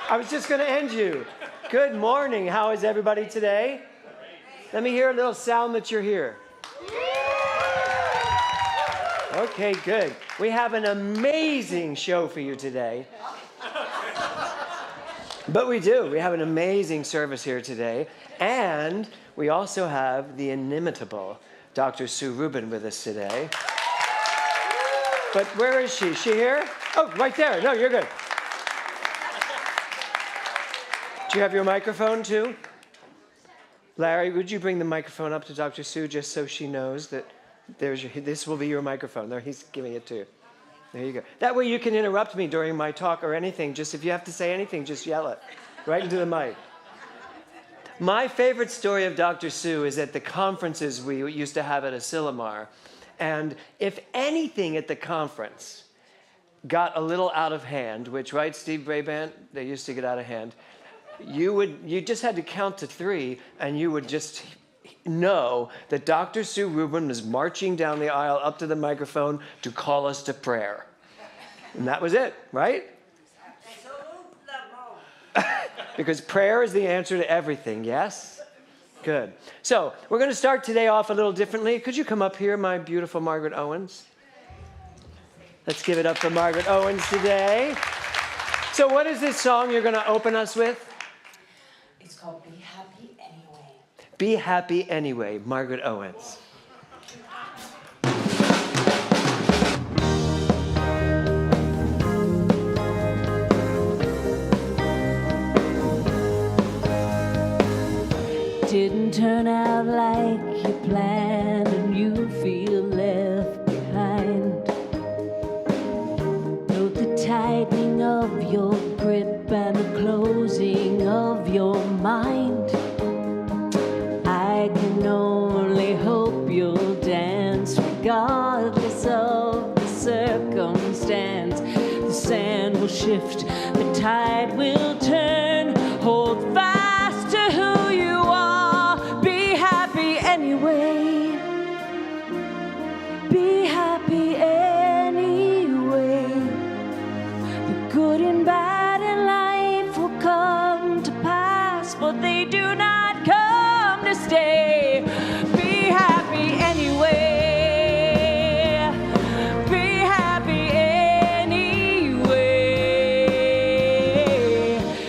I was just going to end you. Good morning. How is everybody today? Let me hear a little sound that you're here. Okay, good. We have an amazing show for you today. But we do. We have an amazing service here today. And we also have the inimitable Dr. Sue Rubin with us today. But where is she? Is she here? Oh, right there. No, you're good. Do you have your microphone too? Larry, would you bring the microphone up to Dr. Sue just so she knows that this will be your microphone? There, he's giving it to you. There you go. That way you can interrupt me during my talk or anything. Just if you have to say anything, just yell it right into the mic. My favorite story of Dr. Sue is at the conferences we used to have at Asilomar. And if anything at the conference got a little out of hand, which, right, Steve Brabant, they used to get out of hand, you just had to count to 3, and you would just know that Dr. Sue Rubin was marching down the aisle up to the microphone to call us to prayer. And that was it, right? Because prayer is the answer to everything, yes? Good. So we're going to start today off a little differently. Could you come up here, my beautiful Margaret Owens? Let's give it up for Margaret Owens today. So what is this song you're going to open us with? It's called Be Happy Anyway. Be Happy Anyway, Margaret Owens. Didn't turn out like you planned and you feel left behind. Note the tightening of your grip and the closing of your mind. I can only hope you'll dance regardless of the circumstance. The sand will shift, the tide will turn. Hold fast to who you are. Be happy anyway. Be happy anyway. The good and bad in life will come to pass, but they do not come to stay. Be happy anyway. Be happy anyway.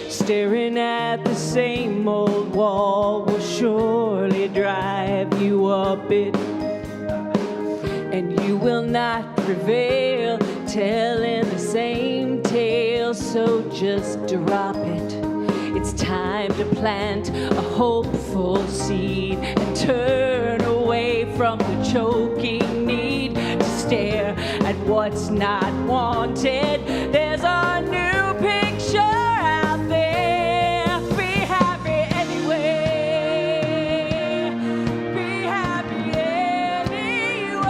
Staring at the same old wall will surely drive you up it, and you will not prevail telling the same tale, so just drop it. It's time to plant a hopeful seed and turn away from the choking need to stare at what's not wanted. There's a new picture out there. Be happy anyway. Be happy anyway.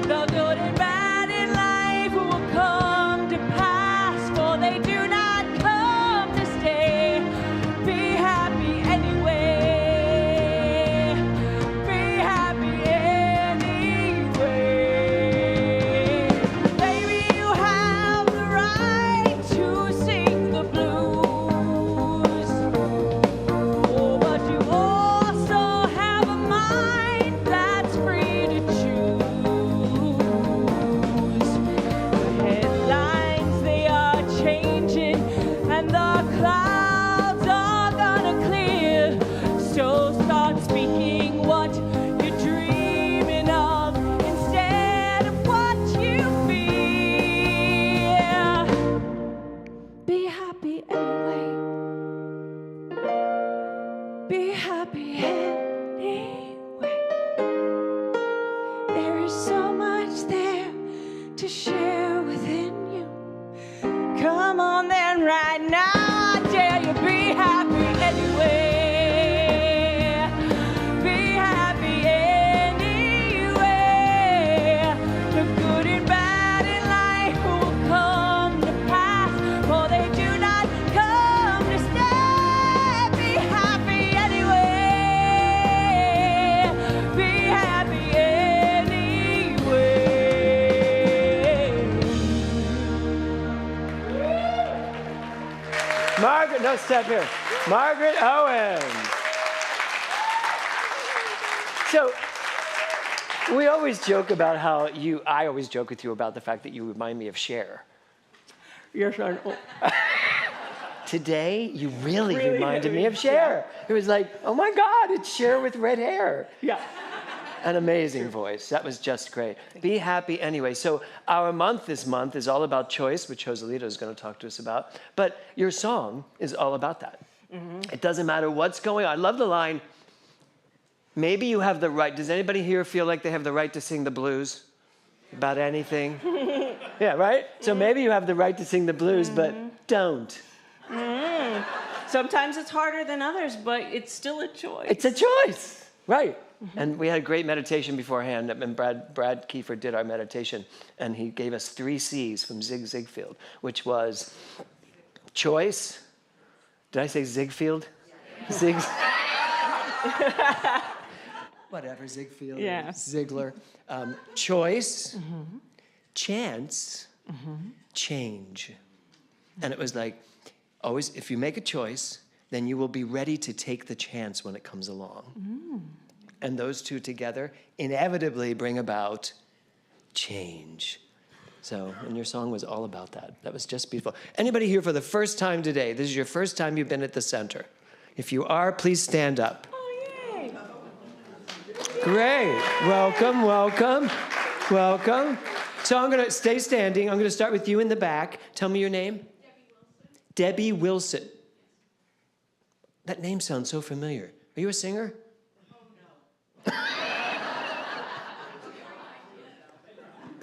The good and bad in life will come to pass, for they do not come to stay. Be happy anyway. Be happy anyway. Baby, you have the right to sing the blues. Oh, but you also have a mind that's free to choose. The headlines, they are changing, and the clouds are gonna clear. So start speaking what you're dreaming of instead of what you fear. Be happy anyway. Be happy anyway. There is so much there to share within you. Come on then right now, I dare you. Be happy anyway. Be happy anyway. The good and bad in life will come to pass, for they do not come to stay. Be happy anyway. step here. Margaret Owen. So, we always joke about how I always joke with you about the fact that you remind me of Cher. Yes, I know. Today, you really reminded me of Cher. It was like, oh my God, it's Cher with red hair. Yeah. An amazing voice. That was just great. Be happy anyway. So our month this month is all about choice, which Joselito is going to talk to us about. But your song is all about that. Mm-hmm. It doesn't matter what's going on. I love the line, maybe you have the right. Does anybody here feel like they have the right to sing the blues about anything? Yeah, right? So maybe you have the right to sing the blues, but don't. Sometimes it's harder than others, but it's still a choice. It's a choice, right? And we had a great meditation beforehand, and Brad Kiefer did our meditation, and he gave us 3 C's from Zig Zigfield, which was choice. Did I say Zigfield? Zig. Whatever, Zigfield. Yeah. Ziegler. Choice, chance, change. And it was like, always, if you make a choice, then you will be ready to take the chance when it comes along. And those two together inevitably bring about change. So, and your song was all about that. That was just beautiful. Anybody here for the first time today? This is your first time you've been at the center. If you are, please stand up. Oh, yay. Great. Welcome, welcome, welcome. So I'm going to stay standing. I'm going to start with you in the back. Tell me your name. Debbie Wilson. That name sounds so familiar. Are you a singer?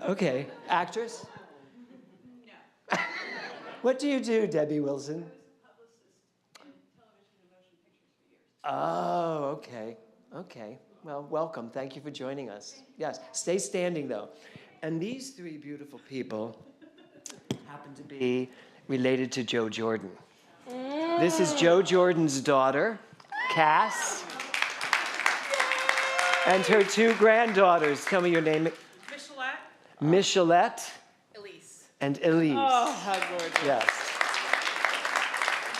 Okay. Actress? No. What do you do, Debbie Wilson? Oh, okay. Okay. Well, welcome. Thank you for joining us. Yes. Stay standing, though. And these 3 beautiful people happen to be related to Joe Jordan. This is Joe Jordan's daughter, Cass, and her 2 granddaughters. Tell me your name. Michelette. Elise. And Elise. Oh, how gorgeous. Yes.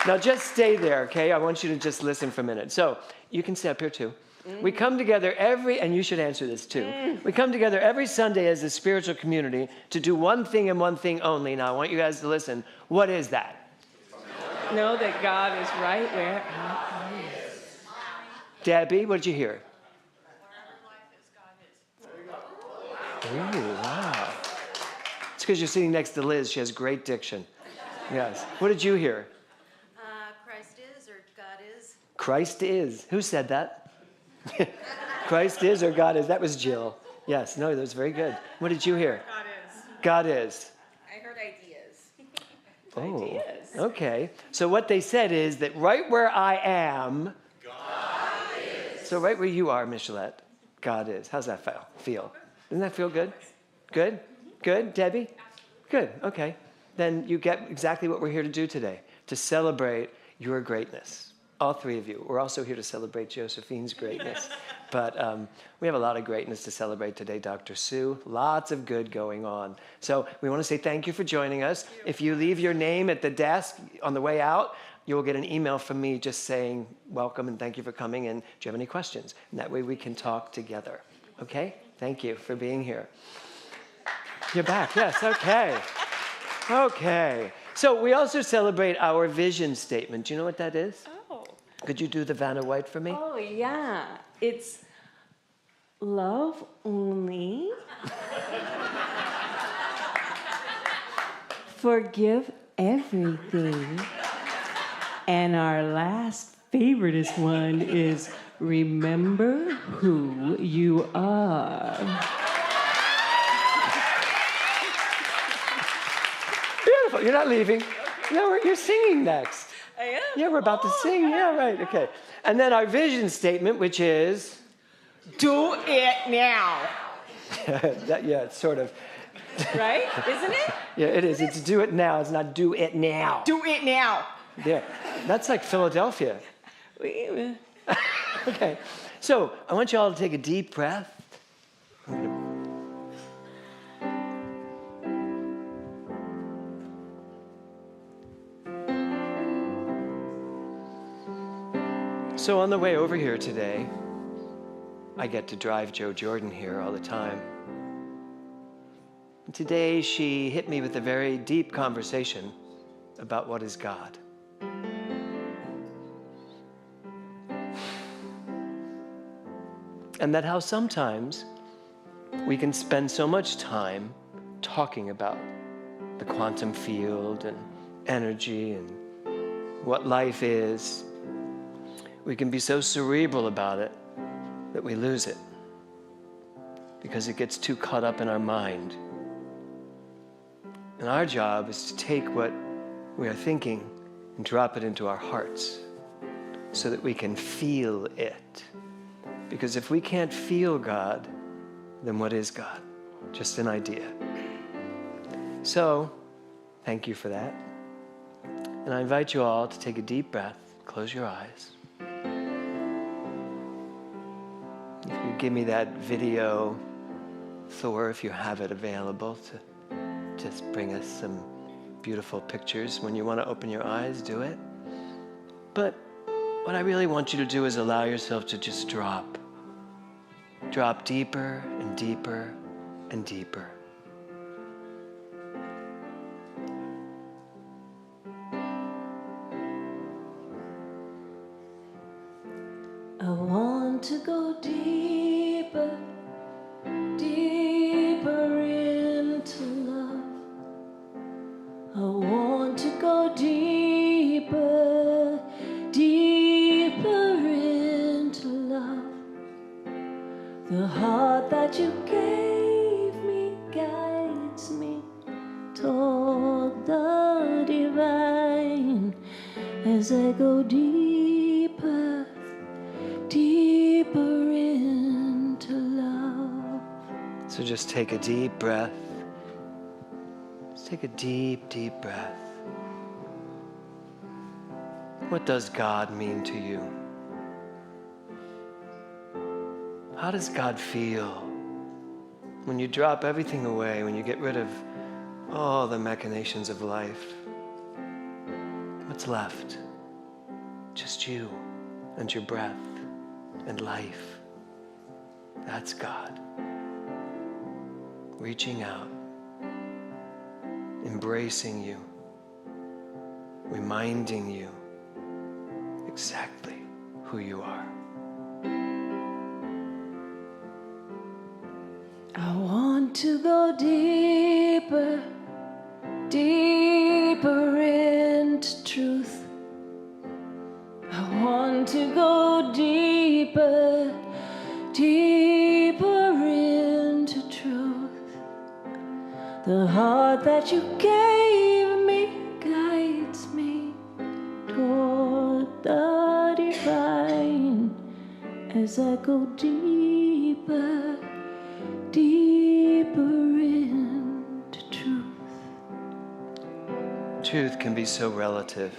Now just stay there, okay? I want you to just listen for a minute. So you can stay up here too. We come together and you should answer this too. We come together every Sunday as a spiritual community to do one thing and one thing only. Now I want you guys to listen. What is that? Know that God is right where. Debbie, what did you hear? Ooh, wow. It's because you're sitting next to Liz. She has great diction. Yes. What did you hear? Christ is or God is. Christ is. Who said that? Christ is or God is. That was Jill. Yes. No, that was very good. What did you hear? God is. God is. I heard ideas. Oh. Ideas. Okay. So what they said is that right where I am, God is. So right where you are, Michelette, God is. How's that feel? Doesn't that feel good? Good? Good, Debbie? Good, okay. Then you get exactly what we're here to do today, to celebrate your greatness. All 3 of you. We're also here to celebrate Josephine's greatness. But we have a lot of greatness to celebrate today, Dr. Sue. Lots of good going on. So we want to say thank you for joining us. If you leave your name at the desk on the way out, you will get an email from me just saying welcome and thank you for coming, and do you have any questions? And that way we can talk together. Okay? Thank you for being here. You're back. Yes, okay. Okay. So we also celebrate our vision statement. Do you know what that is? Oh. Could you do the Vanna White for me? Oh, yeah. It's love only. Forgive everything. And our last favoriteest one is remember who you are. Beautiful. You're not leaving. No, you're singing next. I am. Yeah, we're about to sing. Yeah, right. Okay. And then our vision statement, which is Do it now. yeah, it's sort of. Right? Isn't it? Yeah, it is. It's do it now. It's not do it now. Do it now. Yeah. That's like Philadelphia. Okay. So I want you all to take a deep breath. So on the way over here today, I get to drive Joe Jordan here all the time. And today she hit me with a very deep conversation about what is God. And that how sometimes we can spend so much time talking about the quantum field and energy and what life is. We can be so cerebral about it that we lose it because it gets too caught up in our mind. And our job is to take what we are thinking and drop it into our hearts so that we can feel it. Because if we can't feel God, then what is God? Just an idea. So, thank you for that. And I invite you all to take a deep breath, close your eyes. If you give me that video, Thor, if you have it available, to just bring us some beautiful pictures. When you want to open your eyes, do it. But what I really want you to do is allow yourself to just drop. Drop deeper and deeper and deeper. I want to go deeper, deeper into love. I want to go deeper, deeper into love. The heart that you gave me guides me toward the divine as I go deeper, deeper into love. So just take a deep breath. Just take a deep, deep breath. What does God mean to you? How does God feel when you drop everything away, when you get rid of all the machinations of life? What's left? Just you and your breath and life. That's God. Reaching out, embracing you, reminding you exactly who you are. I want to go deeper, deeper into truth. I want to go deeper, deeper into truth. The heart that you gave me guides me toward the divine as I go deeper, deeper into truth. Truth can be so relative.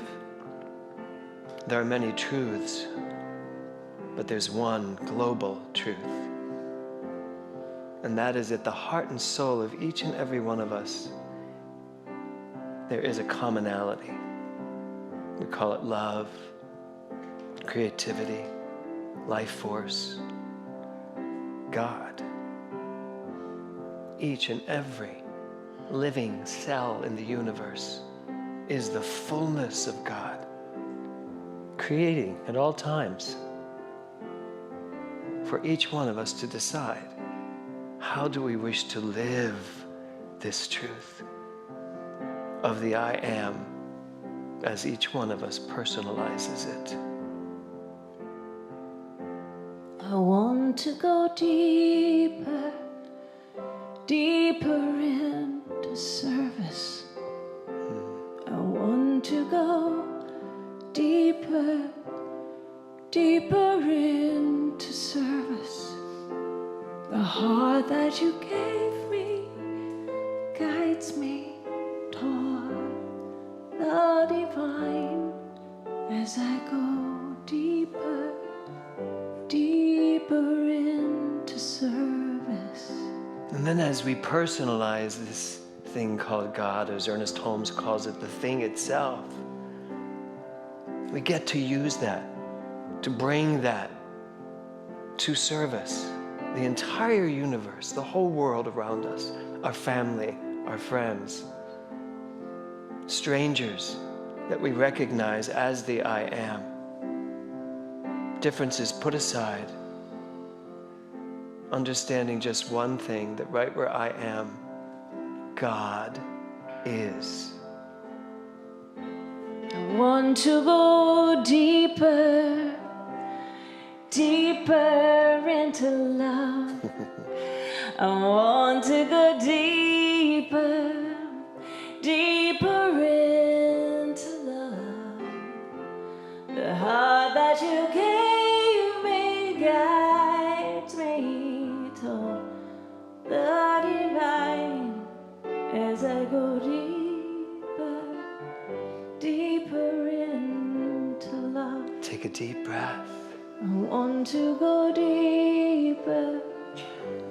There are many truths, but there's one global truth. And that is at the heart and soul of each and every one of us, there is a commonality. We call it love, creativity, life force, God. Each and every living cell in the universe is the fullness of God, creating at all times for each one of us to decide, how do we wish to live this truth of the I am as each one of us personalizes it? I want to go deeper, deeper into service. I want to go deeper, deeper into service. The heart that you gave me guides me toward the divine as I go deeper, deeper into service. And then as we personalize this thing called God, as Ernest Holmes calls it, the thing itself, we get to use that to bring that to service the entire universe, the whole world around us, our family, our friends, strangers that we recognize as the I am. Differences put aside, understanding just one thing, that right where I am, God is. I want to go deeper, deeper into love. I want to go deeper, deeper into love. The heart that you gave me guides me toward the divine as I go deeper, deeper into love. Take a deep breath. I want to go deeper,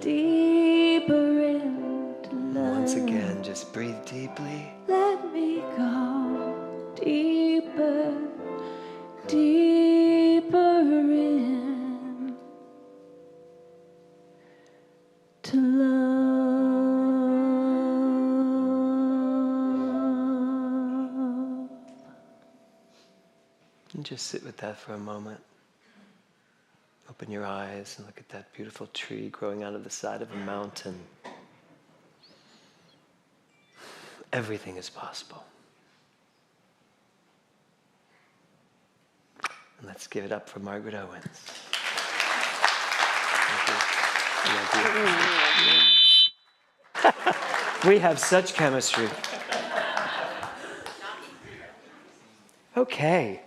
deeper into love. Once again, just breathe deeply. Let me go deeper, deeper in to love. And just sit with that for a moment. Open your eyes and look at that beautiful tree growing out of the side of a mountain. Everything is possible. And let's give it up for Margaret Owens. Thank you. We have such chemistry. Okay.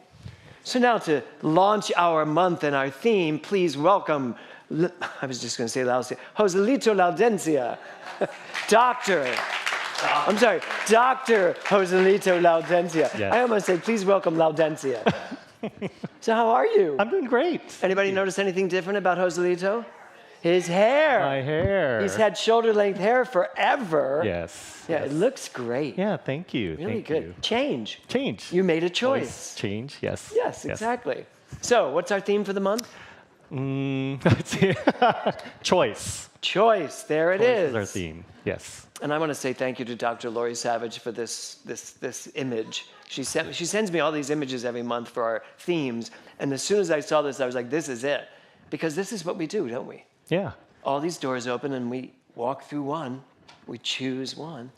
So now to launch our month and our theme, please welcome, I was just going to say Joselito Laudencia, Dr. Joselito Laudencia. Yes. I almost said, please welcome Laudencia. So how are you? I'm doing great. Anybody notice anything different about Joselito? His hair. My hair. He's had shoulder-length hair forever. Yes. Yeah, yes. it looks great. Yeah, thank you. Really thank good. You. Change. Change. You made a Choice. choice. Change, yes. Yes, exactly. So, what's our theme for the month? Let's see. Choice. Choice. There it Choice is. is our theme. Yes. And I want to say thank you to Dr. Lori Savage for this image. She sends me all these images every month for our themes. And as soon as I saw this, I was like, this is it. Because this is what we do, don't we? Yeah. All these doors open and we walk through one. We choose one.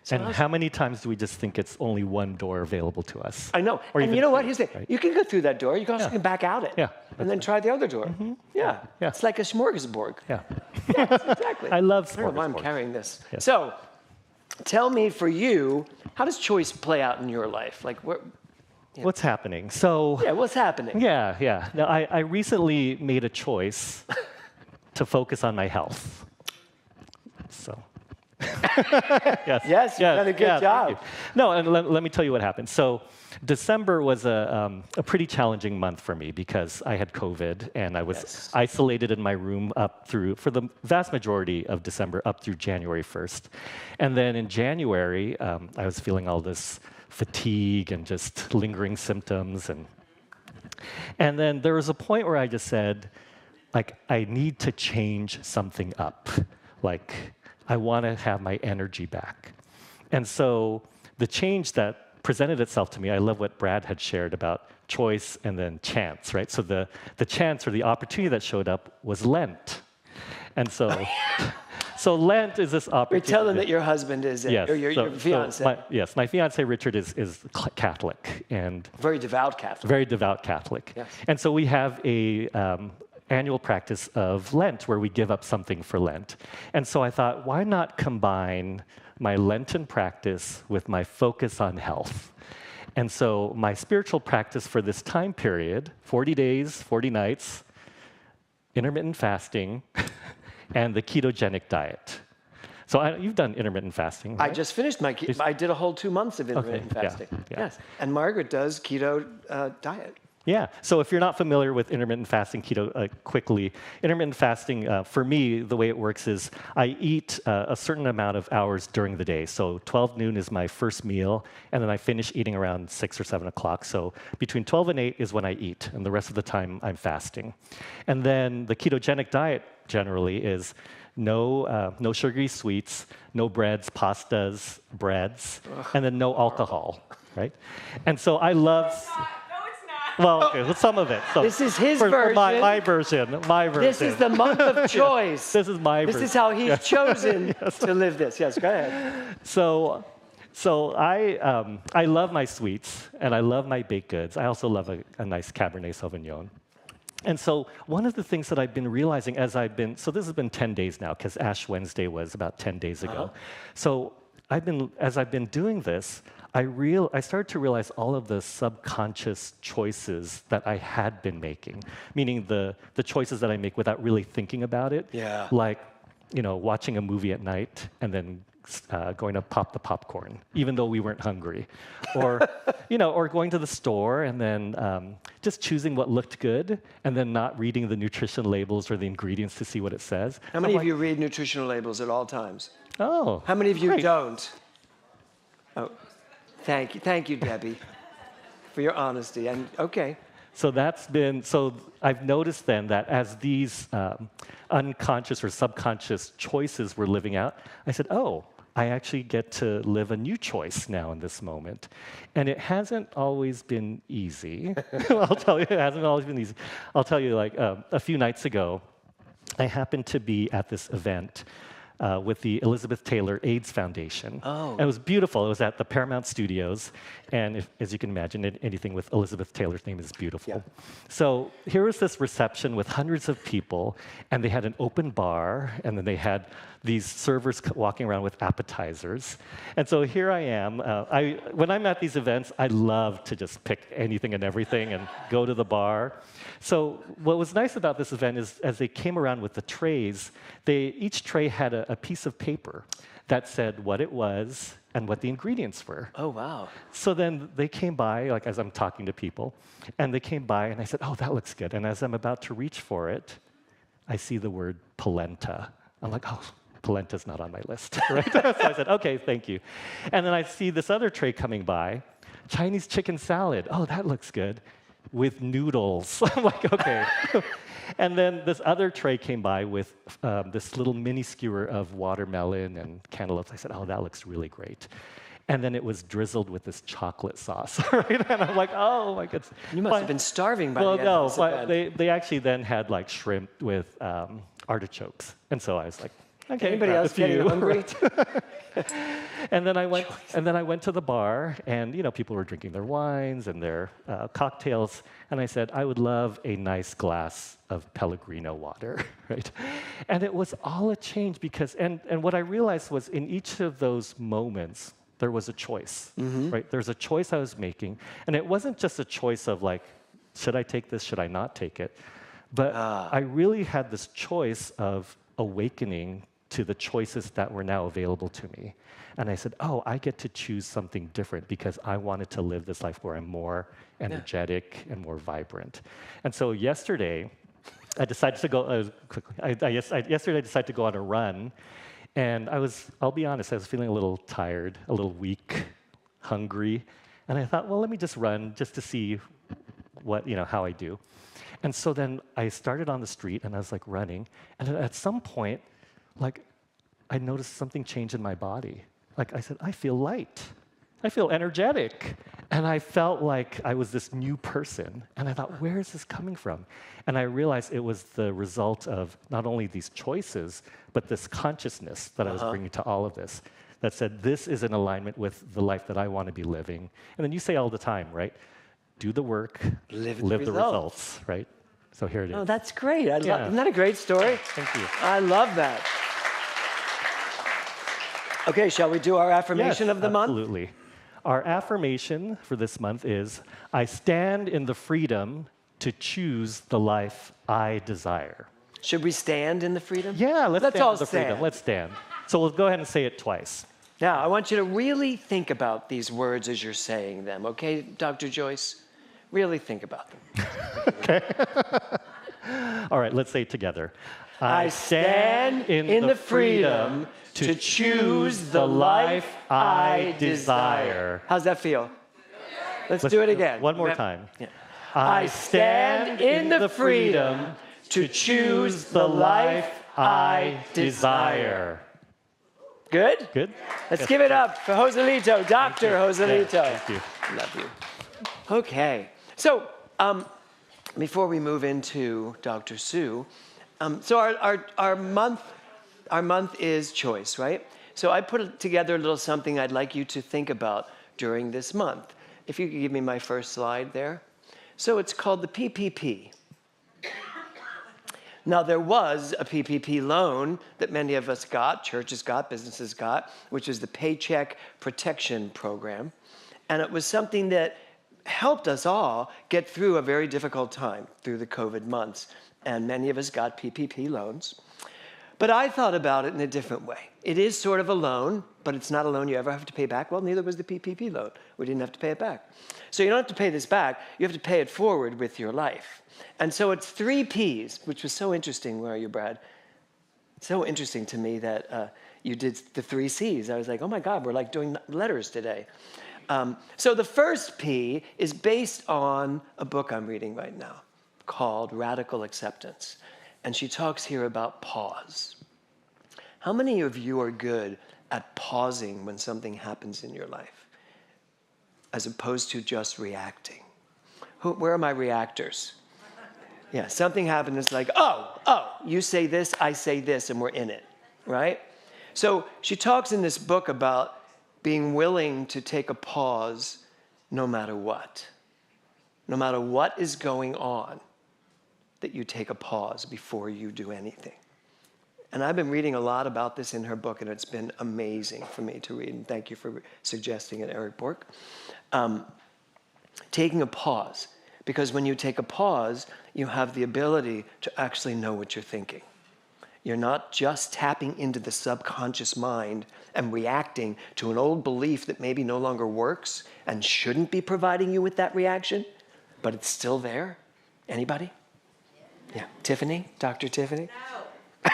So And how many times do we just think it's only one door available to us? I know. Or And even you know what? two, Here's the thing. right? You can go through that door. You can also Yeah. can back out it. Yeah, And then try the other door. Yeah. Yeah. It's like a smorgasbord. Yeah. Exactly. I love I don't know why I'm smorgasbord. carrying this. Yes. So, tell me for you, how does choice play out in your life? Like, What's happening? So, what's happening? yeah. Now, I recently made a choice to focus on my health. So. Yes, you've done a good thank job. you. No, and let me tell you what happened. So December was a pretty challenging month for me because I had COVID and I was Yes. isolated in my room for the vast majority of December up through January 1st. And then in January, I was feeling all this fatigue and just lingering symptoms. And then there was a point where I just said, like, I need to change something up. Like, I want to have my energy back. And so the change that presented itself to me, I love what Brad had shared about choice and then chance, right? So the chance or the opportunity that showed up was Lent. And so, so Lent is this You're opportunity. telling that your husband is, Yes. or your fiance, my fiance Richard is Catholic and very devout Catholic. very devout Catholic. Yes. And so we have a annual practice of Lent where we give up something for Lent. And so I thought, why not combine my Lenten practice with my focus on health? And so my spiritual practice for this time period, 40 days, 40 nights, intermittent fasting, and the ketogenic diet. So you've done intermittent fasting, I right? just finished I did a whole 2 months of intermittent yeah, fasting. yeah. Yes. And Margaret does keto diet. Yeah. So if you're not familiar with intermittent fasting, keto, quickly, intermittent fasting, for me, the way it works is I eat a certain amount of hours during the day. So 12 noon is my first meal, and then I finish eating around 6 or 7 o'clock. So between 12 and 8 is when I eat, and the rest of the time I'm fasting. And then the ketogenic diet generally is no sugary sweets, no breads, pastas, breads, and then no alcohol, right? And so I love... Well, okay, well, some of it. So This is his for version. my version. My version. This is the month of choice. This is my This version. is how he's chosen to live this. Yes, go ahead. So I love my sweets and I love my baked goods. I also love a nice Cabernet Sauvignon. And so one of the things that I've been realizing as so this has been 10 days now, because Ash Wednesday was about 10 days ago. So as I've been doing this, I started to realize all of the subconscious choices that I had been making, meaning the choices that I make without really thinking about it. Yeah. Like, watching a movie at night and then going to pop the popcorn, even though we weren't hungry, or or going to the store and then just choosing what looked good and then not reading the nutrition labels or the ingredients to see what it says. How many of you read nutritional labels at all times? Oh. How many of you great. don't? Oh, thank you, Debbie, for your honesty. And okay. So I've noticed then that as these unconscious or subconscious choices were living out, I said, oh, I actually get to live a new choice now in this moment. And it hasn't always been easy. I'll tell you, it hasn't always been easy. I'll tell you, like, a few nights ago, I happened to be at this event with the Elizabeth Taylor AIDS Foundation. Oh. And it was beautiful. It was at the Paramount Studios. And as you can imagine, anything with Elizabeth Taylor's name is beautiful. Yeah. So here was this reception with hundreds of people, and they had an open bar, and then they had these servers walking around with appetizers. And so here I am. When I'm at these events, I love to just pick anything and everything and go to the bar. So what was nice about this event is as they came around with the trays, each tray had a piece of paper that said what it was and what the ingredients were. Oh, wow. So then they came by, like as I'm talking to people, and they came by and I said, oh, that looks good. And as I'm about to reach for it, I see the word polenta. I'm like, oh, polenta's not on my list, right? So I said, okay, thank you. And then I see this other tray coming by, Chinese chicken salad. Oh, that looks good. With noodles. I'm like, okay. And then this other tray came by with this little mini skewer of watermelon and cantaloupes. I said, oh, that looks really great. And then it was drizzled with this chocolate sauce, right? And I'm like, oh my goodness. You must have been starving by well, the end of this no, event. but they actually then had like shrimp with artichokes. And so I was like, okay. Anybody grab a else getting few. hungry? And then I went to the bar, and people were drinking their wines and their cocktails, and I said, I would love a nice glass of Pellegrino water, right? And it was all a change because, and what I realized was in each of those moments, there was a choice, right? There's a choice I was making, and it wasn't just a choice of like, should I take this, should I not take it? But I really had this choice of awakening to the choices that were now available to me. And I said, oh, I get to choose something different because I wanted to live this life where I'm more energetic and more vibrant. And so yesterday, I decided to go, yesterday I decided to go on a run. And I'll be honest, I was feeling a little tired, a little weak, hungry. And I thought, well, let me just run just to see how I do. And so then I started on the street and I was like running. And at some point, like, I noticed something change in my body. Like I said, I feel light. I feel energetic. And I felt like I was this new person. And I thought, where is this coming from? And I realized it was the result of not only these choices, but this consciousness that I was bringing to all of this that said, this is in alignment with the life that I want to be living. And then you say all the time, right? Do the work, Live the the results. results, right? So here it is. Oh, that's great. Yeah. Isn't that a great story? Thank you. I love that. Okay, shall we do our affirmation of the month? Absolutely. Our affirmation for this month is, I stand in the freedom to choose the life I desire. Should we stand in the freedom? Yeah, let's stand all in the stand. freedom. Let's stand. So we'll go ahead and say it twice. Now, I want you to really think about these words as you're saying them, okay, Dr. Joyce? Really think about them. All right, let's say it together. I stand in the freedom to choose the life I desire. How's that feel? Let's do it again. One more time. Yeah. I stand in the freedom to choose the life I desire. Good? Good? Let's give it up for Joselito, Dr. Joselito. Yeah, thank you. Love you. Okay. So, before we move into Dr. Sue, so our month is choice, right? So I put together a little something I'd like you to think about during this month. If you could give me my first slide there. So it's called the PPP. Now, there was a PPP loan that many of us got, churches got, businesses got, which is the Paycheck Protection Program. And it was something that helped us all get through a very difficult time through the COVID months. And many of us got PPP loans. But I thought about it in a different way. It is sort of a loan, but it's not a loan you ever have to pay back. Well, neither was the PPP loan. We didn't have to pay it back. So you don't have to pay this back. You have to pay it forward with your life. And so it's 3 Ps, which was so interesting. Where are you, Brad? So interesting to me that you did the 3 Cs. I was like, oh my God, we're like doing letters today. So the first P is based on a book I'm reading right now called Radical Acceptance. And she talks here about pause. How many of you are good at pausing when something happens in your life, as opposed to just reacting? Where are my reactors? Yeah, something happened, it's like, oh, you say this, I say this, and we're in it, right? So she talks in this book about being willing to take a pause no matter what. No matter what is going on, that you take a pause before you do anything. And I've been reading a lot about this in her book, and it's been amazing for me to read. And thank you for suggesting it, Eric Bork. Taking a pause, because when you take a pause, you have the ability to actually know what you're thinking. You're not just tapping into the subconscious mind and reacting to an old belief that maybe no longer works and shouldn't be providing you with that reaction, but it's still there. Anybody? Yeah. Tiffany? Dr. Tiffany? No.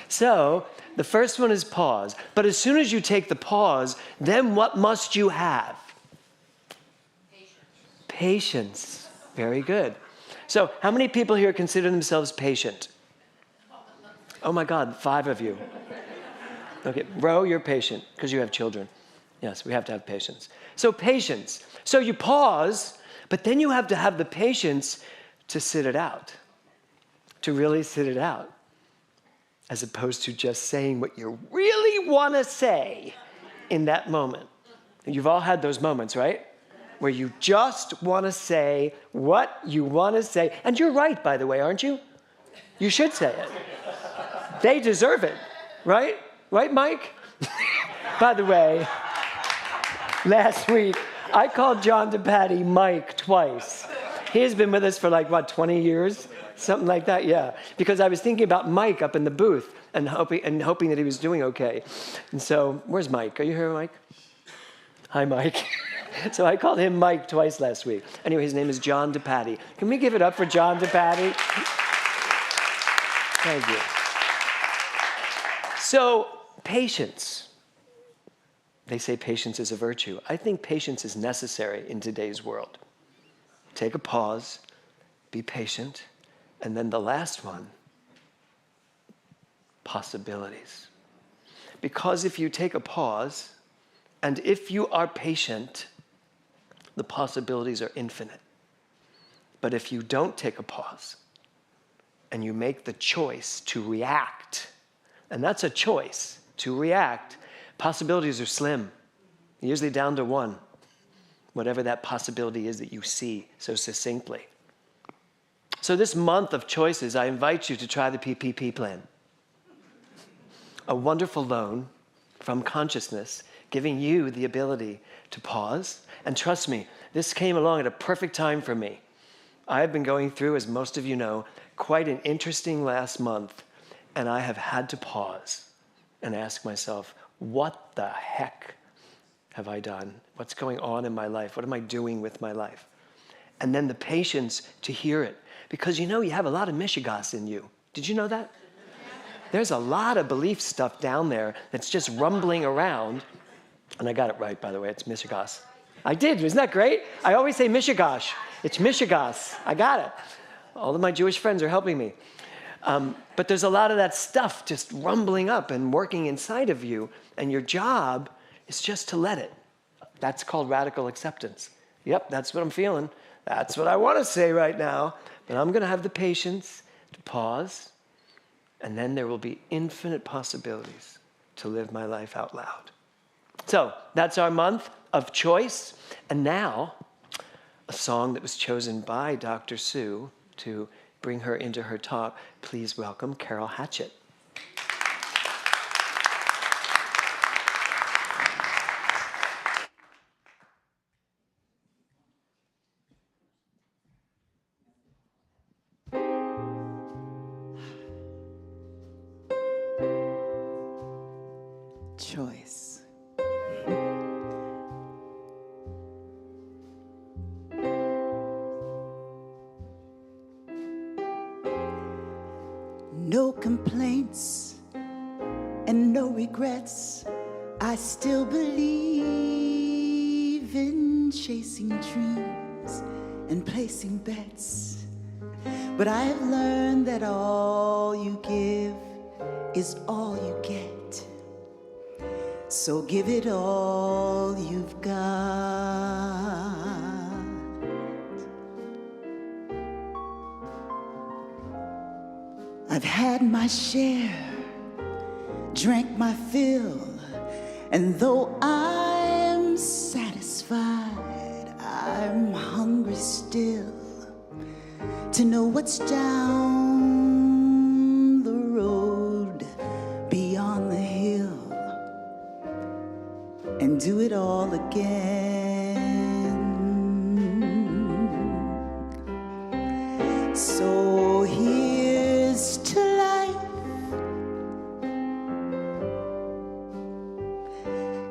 So, the first one is pause. But as soon as you take the pause, then what must you have? Patience. Very good. So, how many people here consider themselves patient? Oh my God, 5 of you. Okay, Ro, you're patient because you have children. Yes, we have to have patience. So, patience. So, you pause, but then you have to have the patience to sit it out, to really sit it out, as opposed to just saying what you really want to say in that moment. You've all had those moments, right? Where you just want to say what you want to say. And you're right, by the way, aren't you? You should say it. They deserve it, right? Right, Mike? By the way, last week, I called John DePatty Mike twice. He has been with us for 20 years? Something like that, yeah. Because I was thinking about Mike up in the booth and hoping that he was doing okay. And so, where's Mike? Are you here, Mike? Hi, Mike. So I called him Mike twice last week. Anyway, his name is John DePatty. Can we give it up for John DePatty? Thank you. So, patience. They say patience is a virtue. I think patience is necessary in today's world. Take a pause, be patient, and then the last one, possibilities. Because if you take a pause, and if you are patient, the possibilities are infinite. But if you don't take a pause, and you make the choice to react, and that's a choice, to react, possibilities are slim, usually down to 1, whatever that possibility is that you see so succinctly. So this month of choices, I invite you to try the PPP plan. A wonderful loan from consciousness, giving you the ability to pause. And trust me, this came along at a perfect time for me. I have been going through, as most of you know, quite an interesting last month, and I have had to pause and ask myself, what the heck have I done What's going on in my life? What am I doing with my life? And then the patience to hear it. Because you have a lot of Mishigas in you. Did you know that? There's a lot of belief stuff down there that's just rumbling around. And I got it right, by the way, it's Mishigas. I did, isn't that great? I always say Mishigash. It's Mishigas. I got it. All of my Jewish friends are helping me. But there's a lot of that stuff just rumbling up and working inside of you. And your job is just to let it. That's called radical acceptance. Yep, that's what I'm feeling. That's what I want to say right now. But I'm going to have the patience to pause. And then there will be infinite possibilities to live my life out loud. So that's our month of choice. And now, a song that was chosen by Dr. Sue to bring her into her talk. Please welcome Carol Hatchett. Choice. No complaints and no regrets. I still believe in chasing dreams and placing bets. But I have learned that all you give is all you get. So give it all you've got. I've had my share, drank my fill, and though I'm satisfied, I'm hungry still to know what's down the road beyond the hill, and do it all again. So here's to life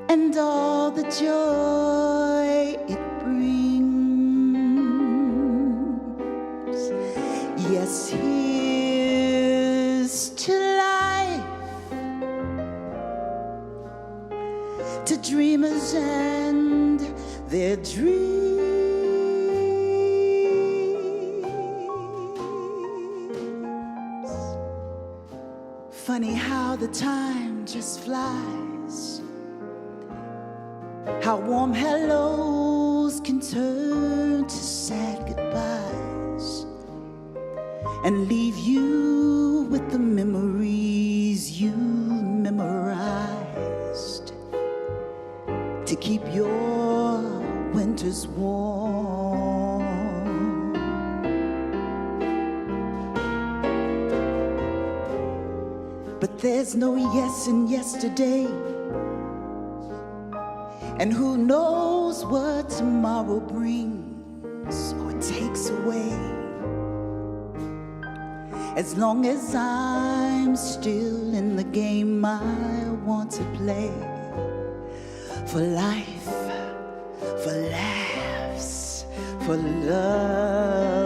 and all the joy it brings. Yes, here's to life, to dreamers and their dreams. Funny how the time just flies, how warm hellos can turn to sad goodbyes, and leave you with the memories you memorized to keep your winters warm. But there's no yes in yesterday, and who knows what tomorrow brings or takes away. As long as I'm still in the game I want to play, for life, for laughs, for love.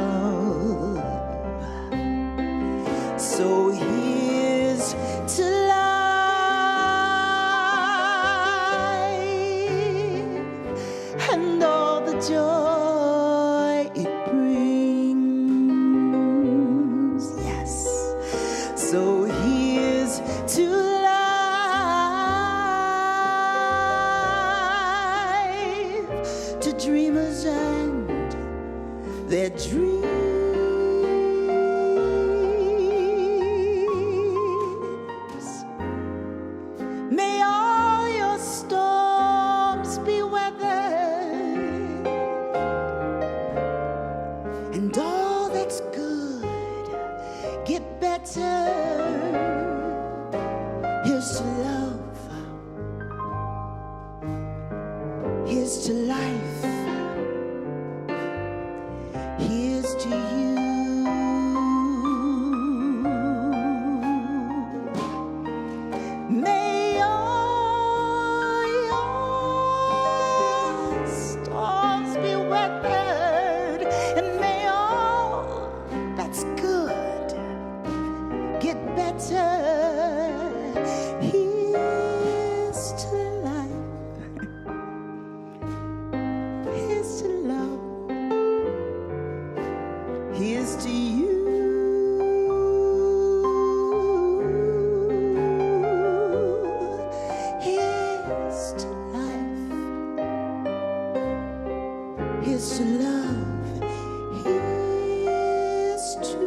So here's to life and all the joy it brings. Yes. So here's to life, to dreamers and their dreams. May all your storms be weathered, and all that's good get better. Here's to love, here's to life, here's to you. May all your Here's to you. Here's to life. Here's to love. Here's to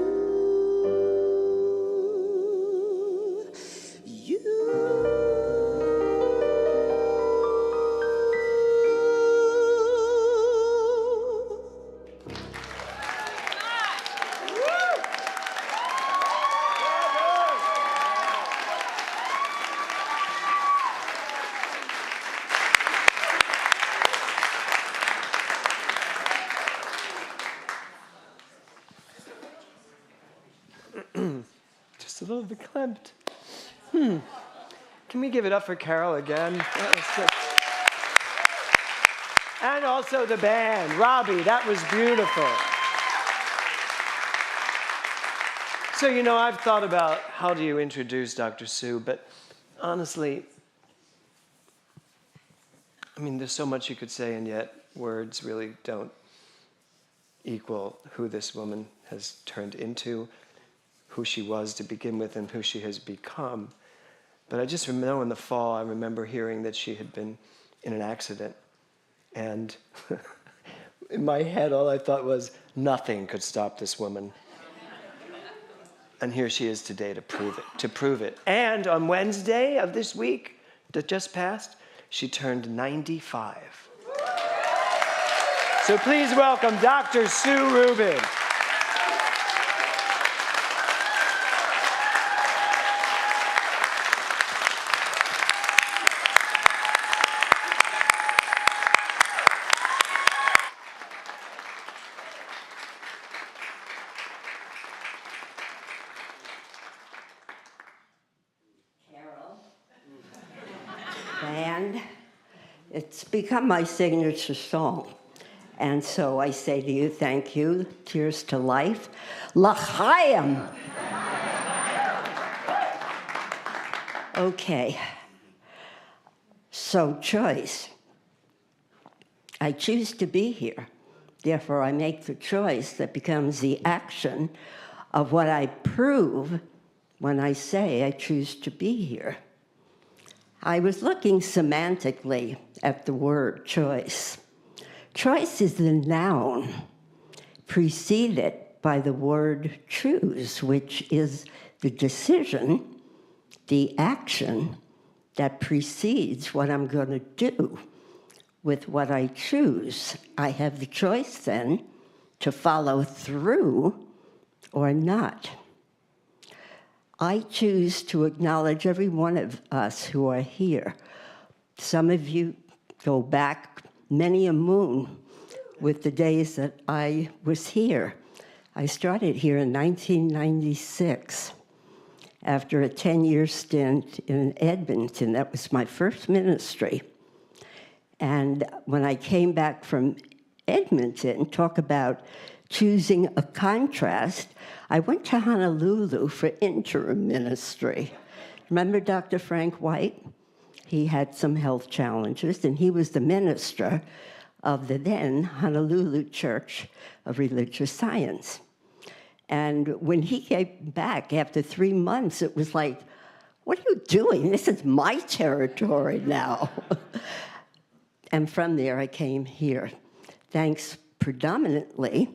you. Just a little bit clamped. Can we give it up for Carol again? That was good. And also the band. Robbie, that was beautiful. So, you know, I've thought about how do you introduce Dr. Sue, but honestly, I mean, there's so much you could say, and yet words really don't equal who this woman has turned into, who she was to begin with, and who she has become. But I just know in the fall, I remember hearing that she had been in an accident. And in my head, all I thought was, nothing could stop this woman. And here she is today to prove it. And on Wednesday of this week that just passed, she turned 95. So please welcome Dr. Sue Rubin. And it's become my signature song. And so I say to you, thank you. Cheers to life. L'chaim. Okay. So choice. I choose to be here. Therefore, I make the choice that becomes the action of what I prove when I say I choose to be here. I was looking semantically at the word choice. Choice is the noun preceded by the word choose, which is the decision, the action that precedes what I'm going to do with what I choose. I have the choice then to follow through or not. I choose to acknowledge every one of us who are here. Some of you go back many a moon with the days that I was here. I started here in 1996 after a 10-year stint in Edmonton. That was my first ministry. And when I came back from Edmonton, talk about choosing a contrast, I went to Honolulu for interim ministry. Remember Dr. Frank White? He had some health challenges, and he was the minister of the then Honolulu Church of Religious Science. And when he came back after 3 months, it was like, what are you doing? This is my territory now. And from there, I came here, thanks predominantly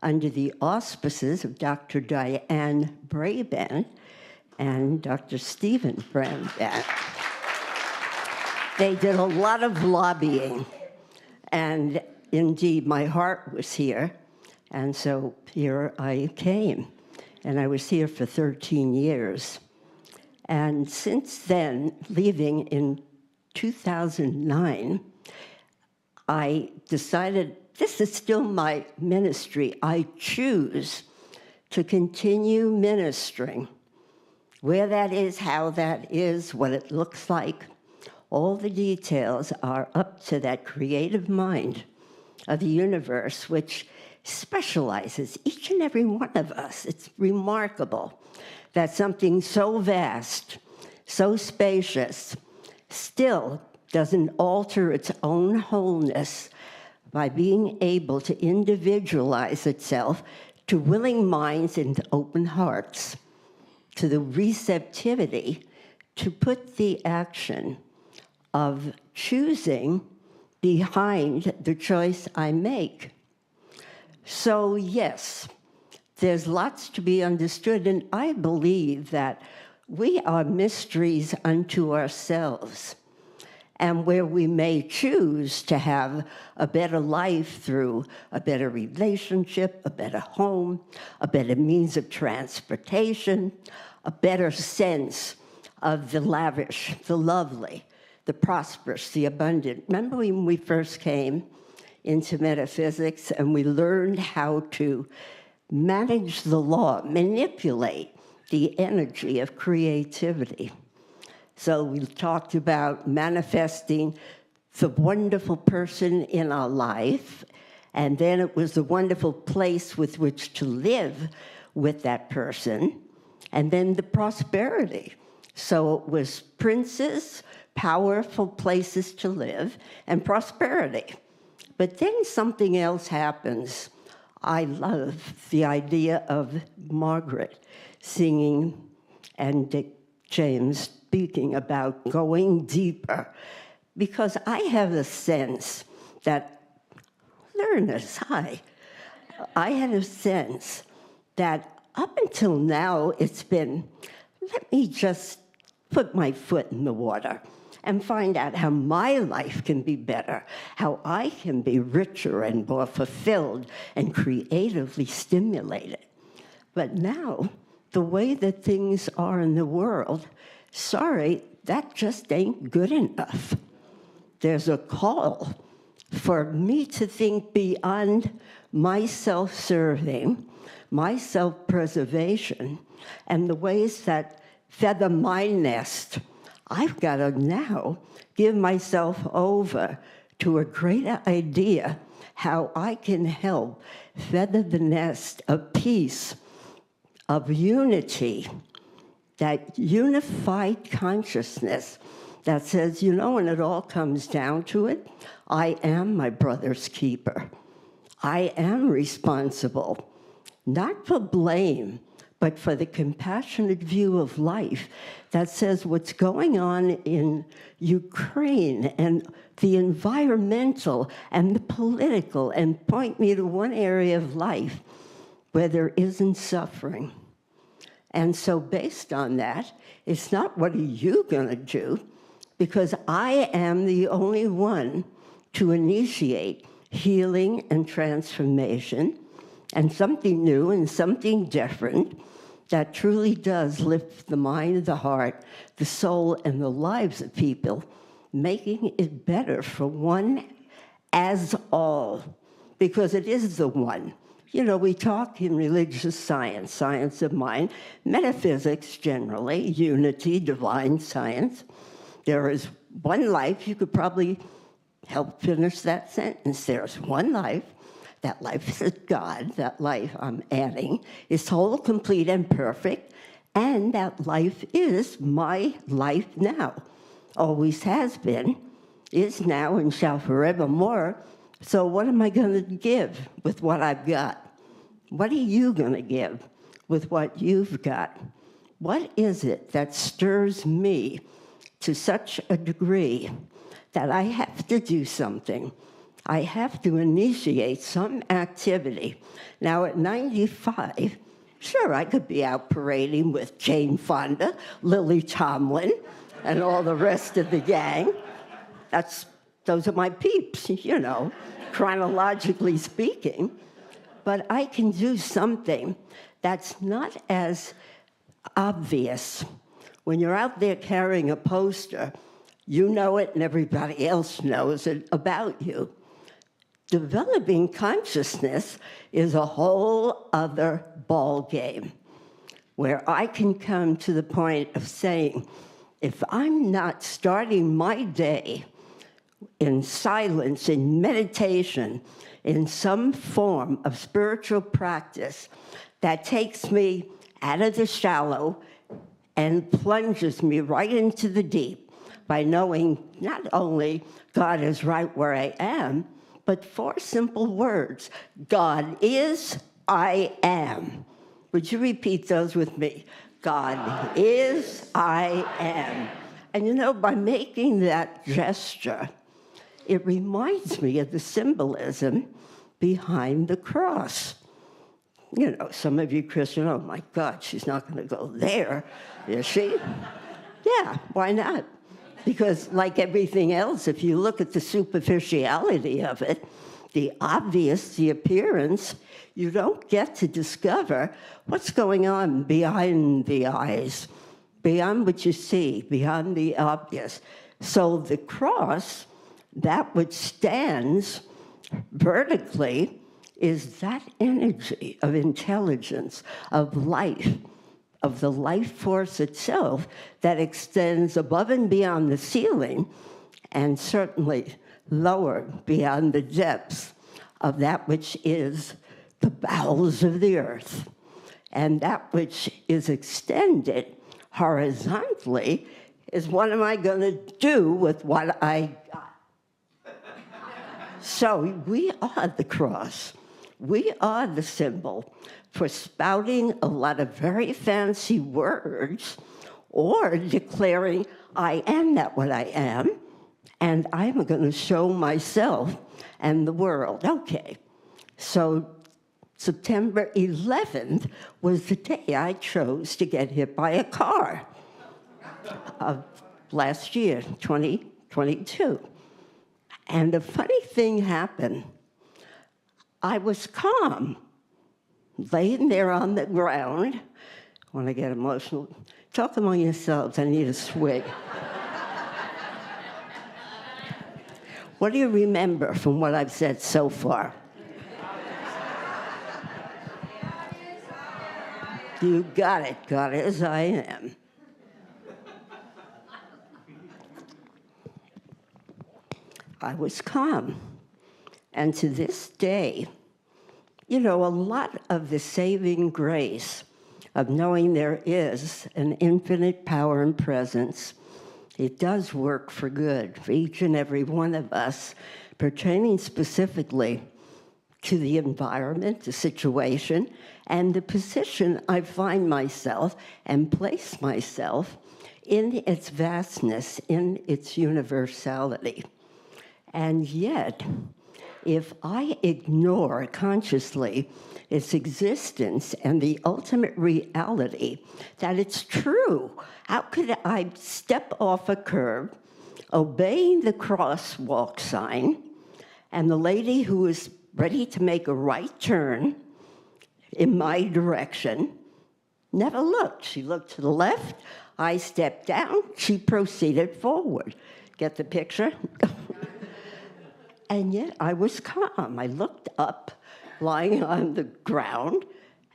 under the auspices of Dr. Diane Braben and Dr. Stephen Braben. They did a lot of lobbying, and indeed, my heart was here, and so here I came, and I was here for 13 years. And since then, leaving in 2009, I decided this is still my ministry. I choose to continue ministering. Where that is, how that is, what it looks like, all the details are up to that creative mind of the universe, which specializes each and every one of us. It's remarkable that something so vast, so spacious, still doesn't alter its own wholeness by being able to individualize itself to willing minds and open hearts, to the receptivity to put the action of choosing behind the choice I make. So yes, there's lots to be understood, and I believe that we are mysteries unto ourselves, and where we may choose to have a better life through a better relationship, a better home, a better means of transportation, a better sense of the lavish, the lovely, the prosperous, the abundant. Remember when we first came into metaphysics and we learned how to manage the law, manipulate the energy of creativity. So we talked about manifesting the wonderful person in our life, and then it was the wonderful place with which to live with that person, and then the prosperity. So it was princes, powerful places to live, and prosperity. But then something else happens. I love the idea of Margaret singing and Dick James speaking about going deeper, because I have a sense that, learners, hi, I had a sense that up until now it's been, let me just put my foot in the water and find out how my life can be better, how I can be richer and more fulfilled and creatively stimulated. But now, the way that things are in the world, sorry, that just ain't good enough. There's a call for me to think beyond my self-serving, my self-preservation, and the ways that feather my nest. I've got to now give myself over to a greater idea how I can help feather the nest of peace, of unity, that unified consciousness that says, you know, when it all comes down to it, I am my brother's keeper. I am responsible, not for blame, but for the compassionate view of life that says what's going on in Ukraine and the environmental and the political, and point me to one area of life where there isn't suffering. And so based on that, it's not what are you going to do, because I am the only one to initiate healing and transformation and something new and something different that truly does lift the mind, the heart, the soul, and the lives of people, making it better for one as all, because it is the one. You know, we talk in religious science, science of mind, metaphysics generally, unity, divine science. There is one life. You could probably help finish that sentence. There's one life. That life is God. That life, I'm adding, is whole, complete, and perfect. And that life is my life now. Always has been, is now, and shall forevermore. So what am I going to give with what I've got? What are you going to give with what you've got? What is it that stirs me to such a degree that I have to do something? I have to initiate some activity. Now, at 95, sure, I could be out parading with Jane Fonda, Lily Tomlin, and all the rest of the gang. Those are my peeps, you know, chronologically speaking. But I can do something that's not as obvious. When you're out there carrying a poster, you know it and everybody else knows it about you. Developing consciousness is a whole other ball game, where I can come to the point of saying, if I'm not starting my day in silence, in meditation, in some form of spiritual practice that takes me out of the shallow and plunges me right into the deep by knowing not only God is right where I am, but 4 simple words: God is, I am. Would you repeat those with me? God is, I am. And you know, by making that gesture, it reminds me of the symbolism behind the cross. You know, some of you Christian, oh my God, she's not going to go there, is she? Yeah, why not? Because like everything else, if you look at the superficiality of it, the obvious, the appearance, you don't get to discover what's going on behind the eyes, beyond what you see, beyond the obvious. So the cross, that which stands vertically, is that energy of intelligence, of life, of the life force itself that extends above and beyond the ceiling, and certainly lower beyond the depths of that which is the bowels of the earth. And that which is extended horizontally is what am I going to do with what I got? So we are the cross. We are the symbol for spouting a lot of very fancy words or declaring, I am that what I am, and I'm going to show myself and the world. Okay, so September 11th was the day I chose to get hit by a car of last year, 2022. And a funny thing happened. I was calm, laying there on the ground. When I get emotional, talk among yourselves, I need a swig. What do you remember from what I've said so far? You got it. God is, I am. I was calm. And to this day, you know, a lot of the saving grace of knowing there is an infinite power and presence, it does work for good for each and every one of us, pertaining specifically to the environment, the situation, and the position I find myself and place myself in its vastness, in its universality. And yet, if I ignore consciously its existence and the ultimate reality that it's true, how could I step off a curb, obeying the crosswalk sign, and the lady who was ready to make a right turn in my direction never looked. She looked to the left, I stepped down, she proceeded forward. Get the picture? And yet I was calm. I looked up, lying on the ground,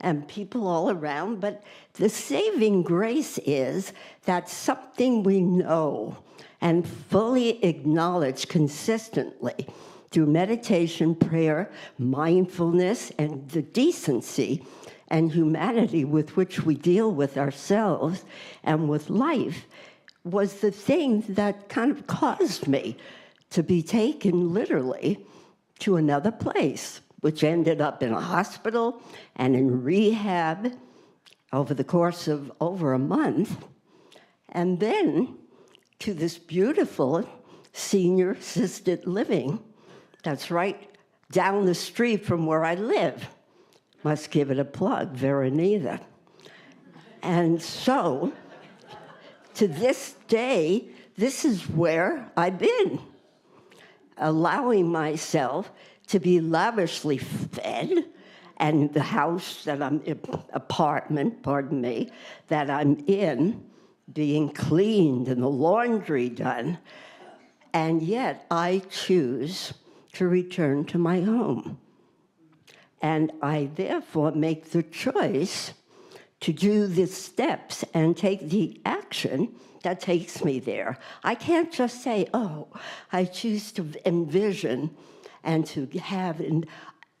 and people all around. But the saving grace is that something we know and fully acknowledge consistently through meditation, prayer, mindfulness, and the decency and humanity with which we deal with ourselves and with life was the thing that kind of caused me to be taken literally to another place, which ended up in a hospital and in rehab over the course of over a month, and then to this beautiful senior assisted living that's right down the street from where I live. Must give it a plug, Veronita. And so, to this day, this is where I've been, allowing myself to be lavishly fed, and the house that apartment, pardon me, that I'm in, being cleaned and the laundry done, and yet I choose to return to my home. And I therefore make the choice to do the steps and take the action that takes me there. I can't just say, oh, I choose to envision and to have an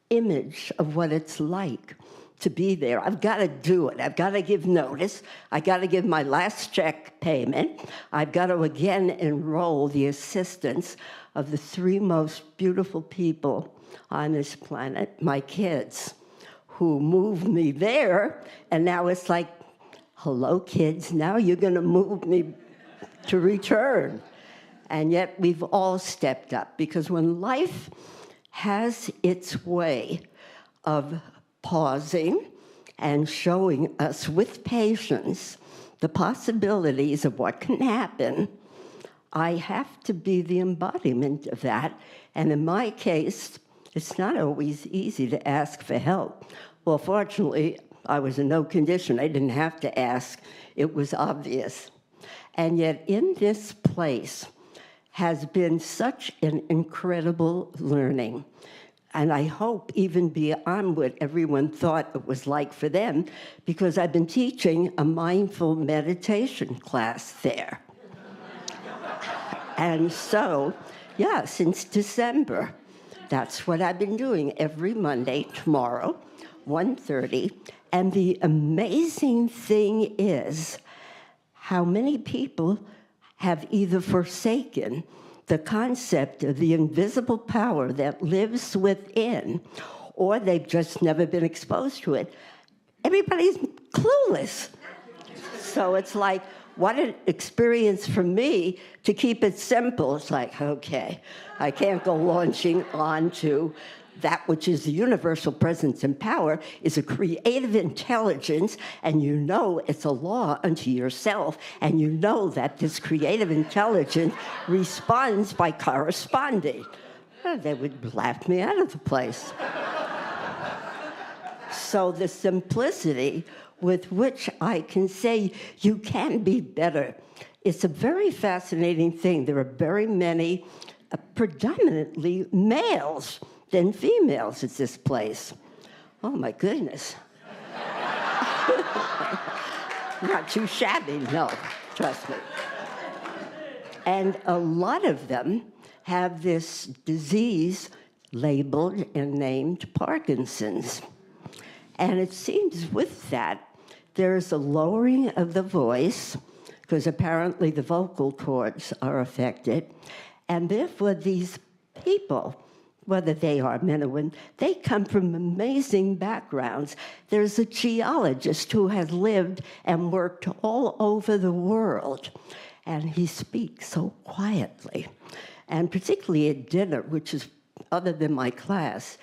image of what it's like to be there. I've got to do it. I've got to give notice. I've got to give my last check payment. I've got to again enroll the assistance of the three most beautiful people on this planet, my kids, who moved me there, and now it's like, hello, kids, now you're going to move me to return. And yet we've all stepped up, because when life has its way of pausing and showing us with patience the possibilities of what can happen, I have to be the embodiment of that. And in my case, it's not always easy to ask for help. Well, fortunately, I was in no condition. I didn't have to ask. It was obvious. And yet in this place has been such an incredible learning. And I hope even beyond what everyone thought it was like for them, because I've been teaching a mindful meditation class there. And so, yeah, since December, that's what I've been doing every Monday, tomorrow, 1:30. And the amazing thing is how many people have either forsaken the concept of the invisible power that lives within, or they've just never been exposed to it. Everybody's clueless. So it's like, what an experience for me to keep it simple. It's like, okay, I can't go launching onto that which is the universal presence and power is a creative intelligence, and you know it's a law unto yourself, and you know that this creative intelligence responds by corresponding. Oh, they would laugh me out of the place. So the simplicity with which I can say you can be better, it's a very fascinating thing. There are very many, predominantly males than females at this place. Oh my goodness. Not too shabby, no, trust me. And a lot of them have this disease labeled and named Parkinson's. And it seems with that, there's a lowering of the voice, because apparently the vocal cords are affected, and therefore these people, whether they are men or women, they come from amazing backgrounds. There's a geologist who has lived and worked all over the world, and he speaks so quietly. And particularly at dinner, which is, other than my class,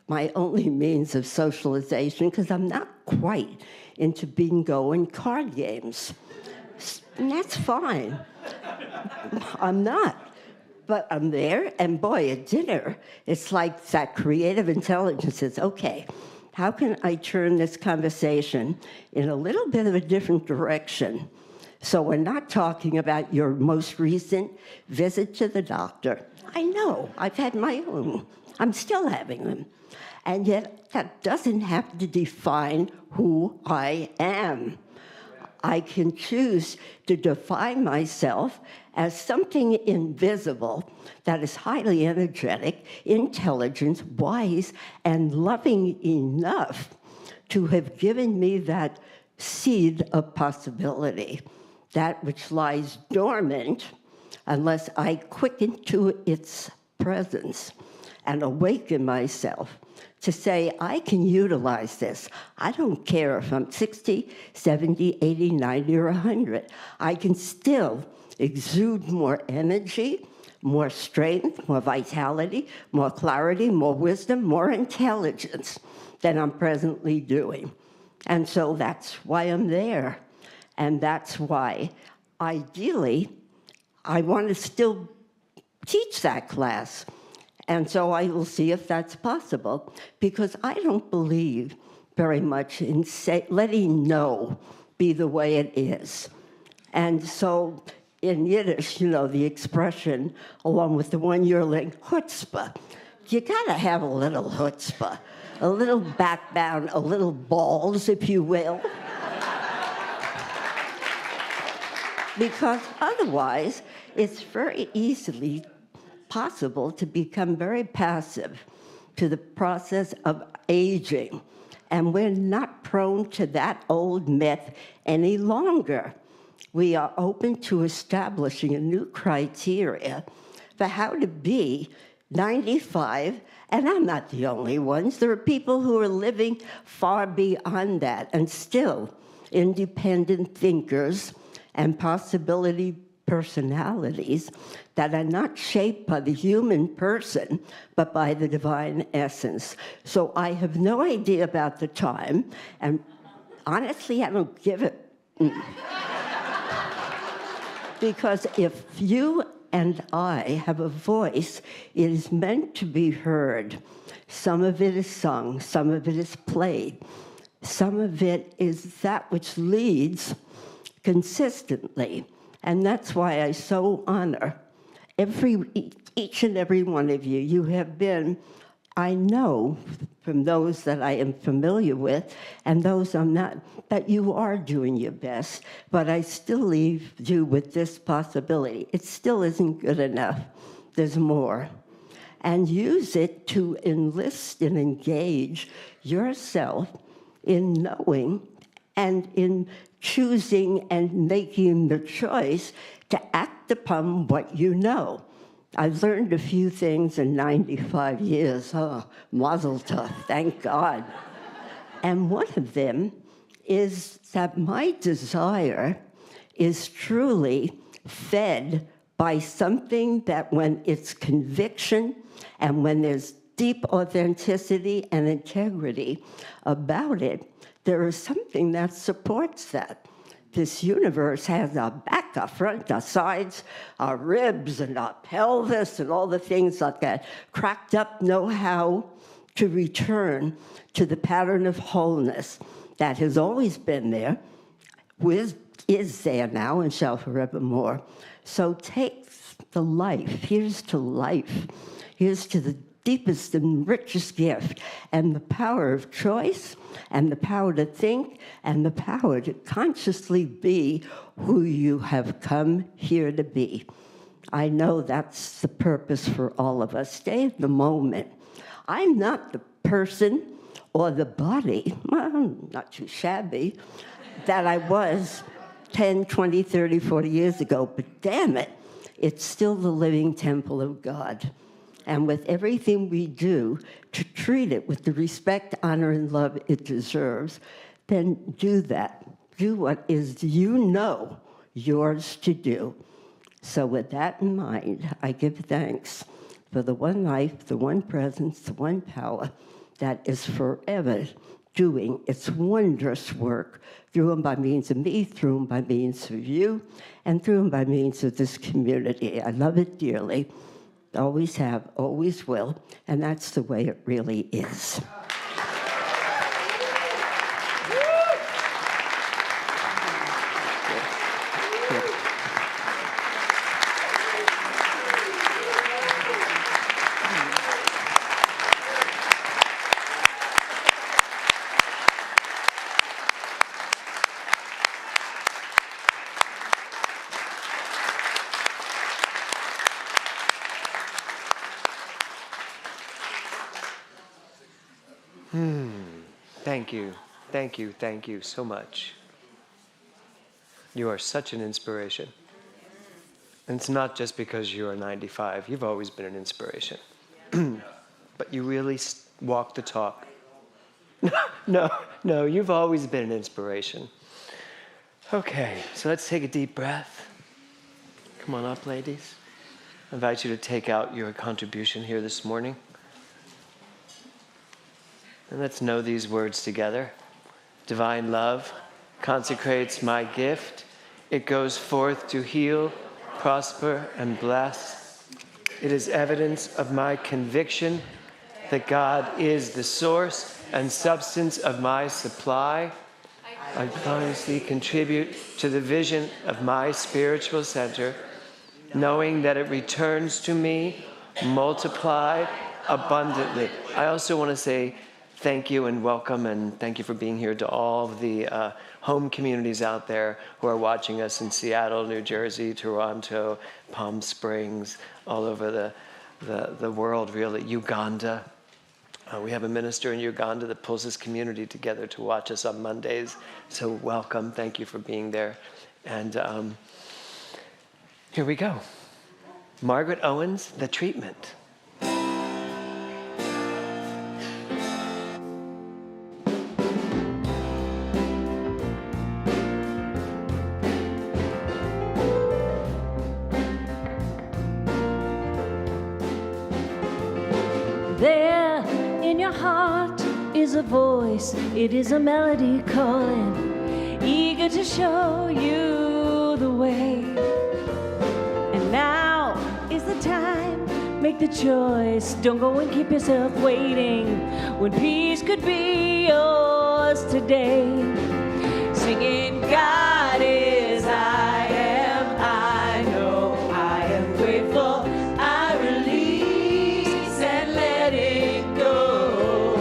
my only means of socialization, because I'm not quite into bingo and card games. And that's fine. I'm not. But I'm there, and boy, at dinner, it's like that creative intelligence says, okay, how can I turn this conversation in a little bit of a different direction? So we're not talking about your most recent visit to the doctor. I know, I've had my own. I'm still having them. And yet, that doesn't have to define who I am. I can choose to define myself as something invisible that is highly energetic, intelligent, wise, and loving enough to have given me that seed of possibility, that which lies dormant unless I quicken to its presence and awaken myself to say, I can utilize this. I don't care if I'm 60, 70, 80, 90, or 100. I can still exude more energy, more strength, more vitality, more clarity, more wisdom, more intelligence than I'm presently doing. And so that's why I'm there. And that's why, ideally, I want to still teach that class. And so I will see if that's possible, because I don't believe very much in letting no be the way it is. And so in Yiddish, you know, the expression, along with the one you're like, chutzpah, you gotta have a little chutzpah, a little backbone, a little balls, if you will. Because otherwise, it's very easily possible to become very passive to the process of aging. And we're not prone to that old myth any longer. We are open to establishing a new criteria for how to be 95, and I'm not the only ones. There are people who are living far beyond that and still independent thinkers and possibility personalities that are not shaped by the human person, but by the divine essence. So I have no idea about the time, and honestly, I don't give it. Because if you and I have a voice, it is meant to be heard. Some of it is sung, some of it is played. Some of it is that which leads consistently. And that's why I so honor each and every one of you. You have been, I know from those that I am familiar with and those I'm not, that you are doing your best, but I still leave you with this possibility. It still isn't good enough. There's more. And use it to enlist and engage yourself in knowing and in choosing and making the choice to act upon what you know. I've learned a few things in 95 years. Oh, mazel tov, thank God. And one of them is that my desire is truly fed by something that when it's conviction and when there's deep authenticity and integrity about it, there is something that supports that. This universe has our back, our front, our sides, our ribs, and our pelvis, and all the things like that. Cracked up know how to return to the pattern of wholeness that has always been there, is there now, and shall forevermore. So take the life. Here's to life. Here's to the deepest and richest gift, and the power of choice, and the power to think, and the power to consciously be who you have come here to be. I know that's the purpose for all of us. Stay in the moment. I'm not the person or the body, well, I'm not too shabby, that I was 10, 20, 30, 40 years ago, but damn it, it's still the living temple of God. And with everything we do, to treat it with the respect, honor, and love it deserves, then do that. Do what is yours to do. So with that in mind, I give thanks for the one life, the one presence, the one power that is forever doing its wondrous work through and by means of me, through and by means of you, and through and by means of this community. I love it dearly. Always have, always will, and that's the way it really is. Thank you, thank you, thank you so much. You are such an inspiration. And it's not just because you are 95. You've always been an inspiration. But you really walk the talk. No, you've always been an inspiration. Okay, so let's take a deep breath. Come on up, ladies. I invite you to take out your contribution here this morning. And let's know these words together. Divine love consecrates my gift. It goes forth to heal, prosper, and bless. It is evidence of my conviction that God is the source and substance of my supply. I honestly contribute to the vision of my spiritual center, knowing that it returns to me multiplied abundantly. I also want to say thank you and welcome, and thank you for being here to all of the home communities out there who are watching us in Seattle, New Jersey, Toronto, Palm Springs, all over the world, really. Uganda. We have a minister in Uganda that pulls this community together to watch us on Mondays. So welcome. Thank you for being there. And here we go. Margaret Owens, The Treatment. heart is a voice, it is a melody calling, eager to show you the way. And now is the time, make the choice. Don't go and keep yourself waiting when peace could be yours today. Singing, God is, I am, I know, I am grateful. I release and let it go.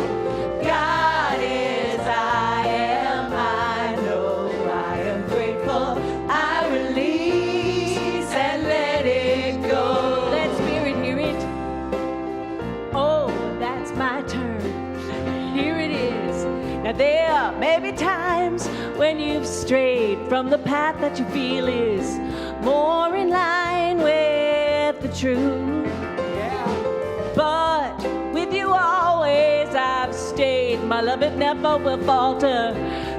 God is, I am, I know, I am grateful. I release and let it go. Let Spirit hear it. Oh, that's my turn. Here it is. Now there may be times when you've strayed from the path that you feel is more in line with the truth. But with you always I've stayed. My love, it never will falter.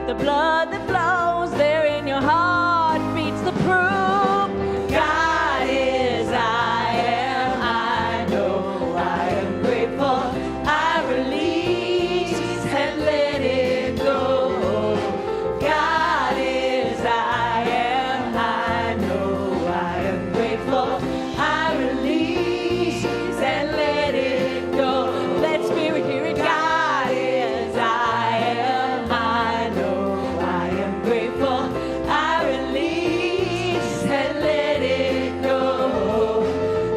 The blood that flows there in your heart beats the proof. God is, I am, I know, I am grateful. I release and let it go. God is, I am, I know, I am grateful. I release and let it go. Let Spirit hear it. God is, I am, I know, I am grateful. I release and let it go.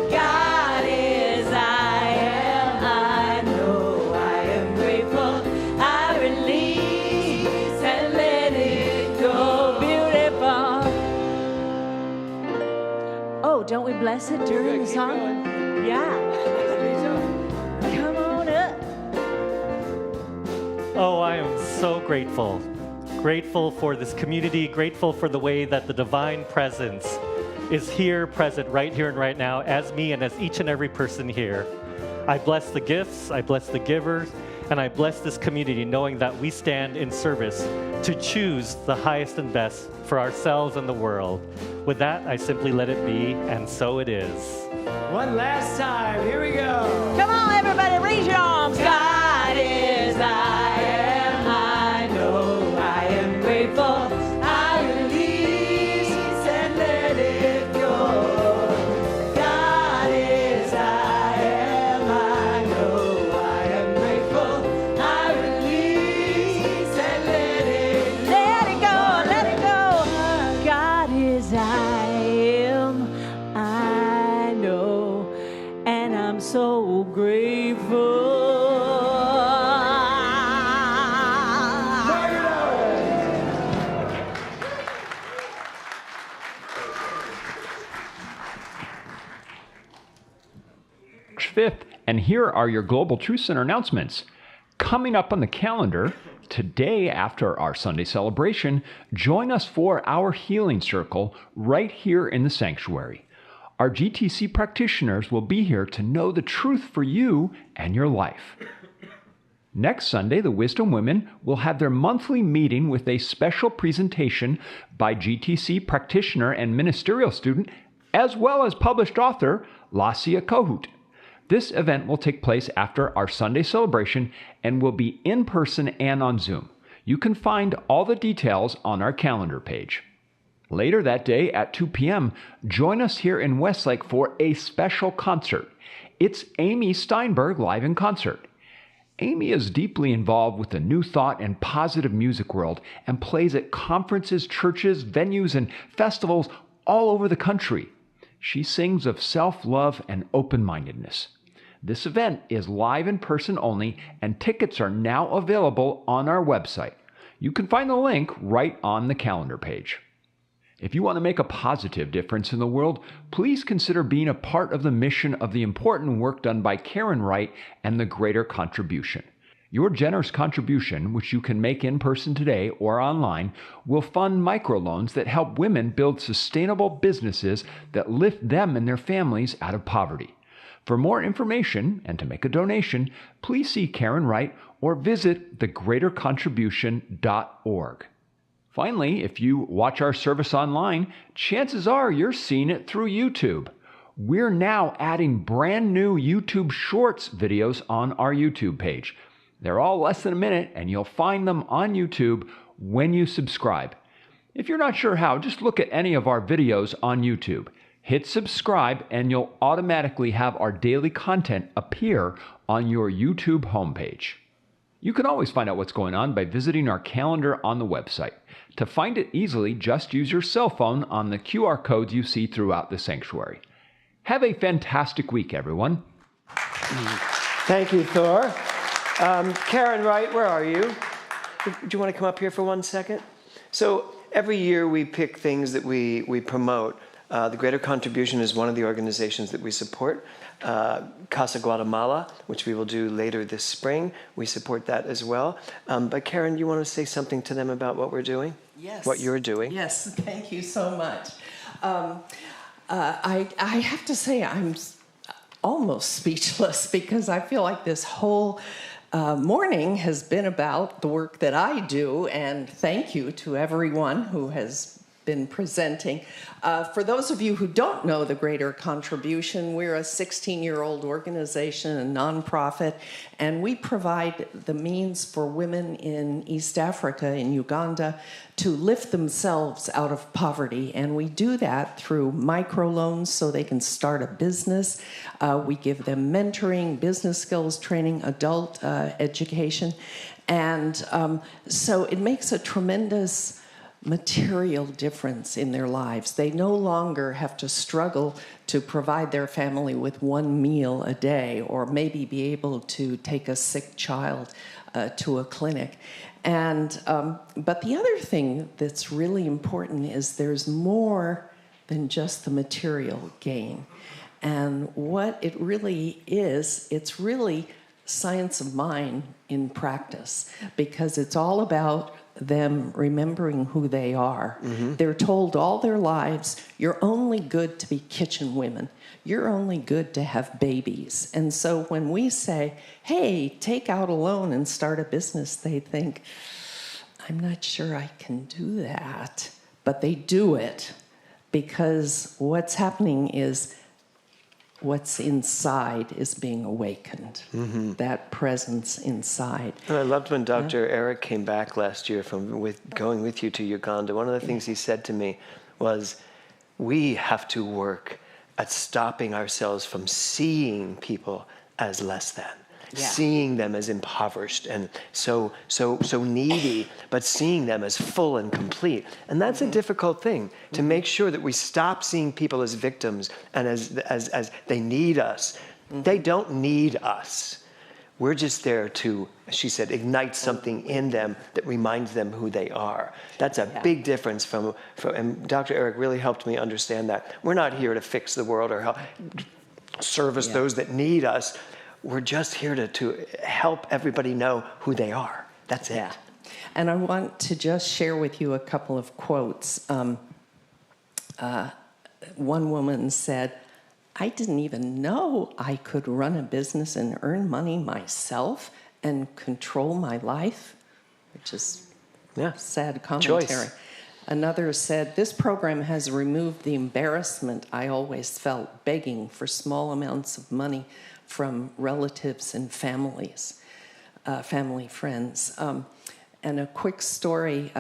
God is, I am, I know, I am grateful. I release and let it go. Beautiful. Oh, don't we bless it during the Keep song? going. Yeah. Come on up. Oh, I am so grateful. Grateful for this community, grateful for the way that the divine presence is here, present right here and right now, as me and as each and every person here. I bless the gifts, I bless the givers, and I bless this community knowing that we stand in service to choose the highest and best for ourselves and the world. With that, I simply let it be, and so it is. One last time. Here we go. Come on, everybody, raise your arms. God is, I am, I know, I am grateful. I release and let it go. God is, I am, I know, I am grateful. I release and let it go, let it go. God is, I am, I know, and I'm so grateful. March 5th, and here are your Global Truth Center announcements. Coming up on the calendar, today after our Sunday celebration, join us for our healing circle right here in the sanctuary. Our GTC practitioners will be here to know the truth for you and your life. Next Sunday, the Wisdom Women will have their monthly meeting with a special presentation by GTC practitioner and ministerial student, as well as published author, Lasia Kohut. This event will take place after our Sunday celebration and will be in person and on Zoom. You can find all the details on our calendar page. Later that day at 2 p.m., join us here in Westlake for a special concert. It's Amy Steinberg live in concert. Amy is deeply involved with the New Thought and positive music world and plays at conferences, churches, venues, and festivals all over the country. She sings of self-love and open-mindedness. This event is live in person only, and tickets are now available on our website. You can find the link right on the calendar page. If you want to make a positive difference in the world, please consider being a part of the mission of the important work done by Karen Wright and the Greater Contribution. Your generous contribution, which you can make in person today or online, will fund microloans that help women build sustainable businesses that lift them and their families out of poverty. For more information and to make a donation, please see Karen Wright or visit thegreatercontribution.org. Finally, if you watch our service online, chances are you're seeing it through YouTube. We're now adding brand new YouTube Shorts videos on our YouTube page. They're all less than a minute, and you'll find them on YouTube when you subscribe. If you're not sure how, just look at any of our videos on YouTube. Hit subscribe, and you'll automatically have our daily content appear on your YouTube homepage. You can always find out what's going on by visiting our calendar on the website. To find it easily, just use your cell phone on the QR codes you see throughout the sanctuary. Have a fantastic week, everyone. Thank you, Thor. Karen Wright, where are you? Do you want to come up here for 1 second? So every year we pick things that we promote. The Greater Contribution is one of the organizations that we support. Casa Guatemala, which we will do later this spring, we support that as well. But Karen, you want to say something to them about what we're doing? Yes. What you're doing? Yes, thank you so much. I have to say I'm almost speechless because I feel like this whole morning has been about the work that I do, and thank you to everyone who has been presenting. For those of you who don't know the Greater Contribution, we're a 16-year-old organization, a nonprofit, and we provide the means for women in East Africa, in Uganda, to lift themselves out of poverty. And we do that through microloans so they can start a business. We give them mentoring, business skills training, adult education. And so it makes a tremendous material difference in their lives. They no longer have to struggle to provide their family with one meal a day, or maybe be able to take a sick child to a clinic. And but the other thing that's really important is there's more than just the material gain. And what it really is, it's really science of mind in practice, because it's all about them remembering who they are. Mm-hmm. They're told all their lives, you're only good to be kitchen women. You're only good to have babies. And so when we say, hey, take out a loan and start a business, they think, I'm not sure I can do that. But they do it because what's happening is what's inside is being awakened, that presence inside. And I loved when Dr. Eric came back last year from going with you to Uganda. One of the things he said to me was, we have to work at stopping ourselves from seeing people as less than. Yeah. Seeing them as impoverished and so needy, but seeing them as full and complete. And that's a difficult thing, to make sure that we stop seeing people as victims and as they need us. They don't need us. We're just there to, she said, ignite something in them that reminds them who they are. That's a big difference and Dr. Eric really helped me understand that. We're not here to fix the world or help service those that need us. We're just here to help everybody know who they are. That's it. Yeah. And I want to just share with you a couple of quotes. One woman said, I didn't even know I could run a business and earn money myself and control my life, which is sad commentary. Choice. Another said, this program has removed the embarrassment I always felt begging for small amounts of money from relatives and families, family friends. And a quick story,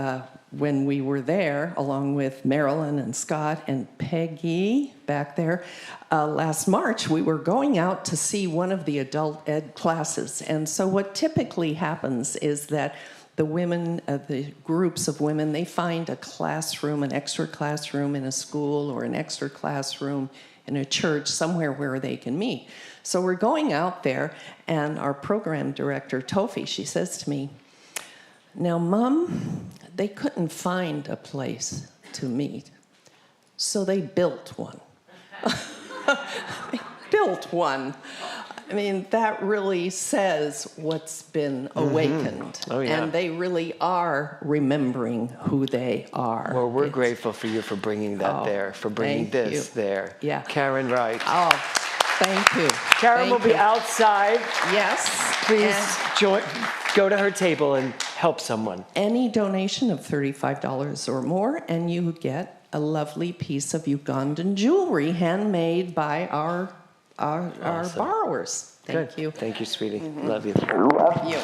when we were there, along with Marilyn and Scott and Peggy back there, last March, we were going out to see one of the adult ed classes. And so what typically happens is that the women, the groups of women, they find a classroom, an extra classroom in a school or an extra classroom in a church, somewhere where they can meet. So we're going out there, and our program director, Tofi, she says to me, now, Mom, they couldn't find a place to meet, so they built one. They built one. I mean, that really says what's been awakened. Oh, yeah. And they really are remembering who they are. Well, we're grateful for you for bringing that there, for bringing this there. Yeah. Karen Wright. Oh, thank you. Karen will be outside. Yes. Please go to her table and help someone. Any donation of $35 or more, and you get a lovely piece of Ugandan jewelry handmade by our borrowers. Thank you. Thank you, sweetie. Love you. Love you.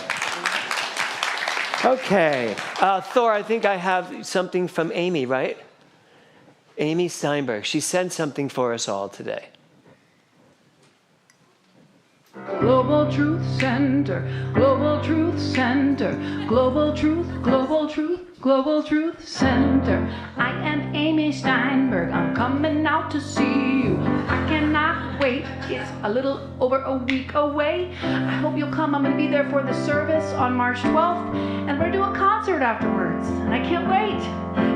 Okay. Thor, I think I have something from Amy, right? Amy Steinberg. She sent something for us all today. Global Truth Center, Global Truth Center, Global Truth, Global Truth, Global Truth Center. I am Amy Steinberg. I'm coming out to see you. I cannot wait. It's a little over a week away. I hope you'll come. I'm going to be there for the service on March 12th, and we're going to do a concert afterwards. And I can't wait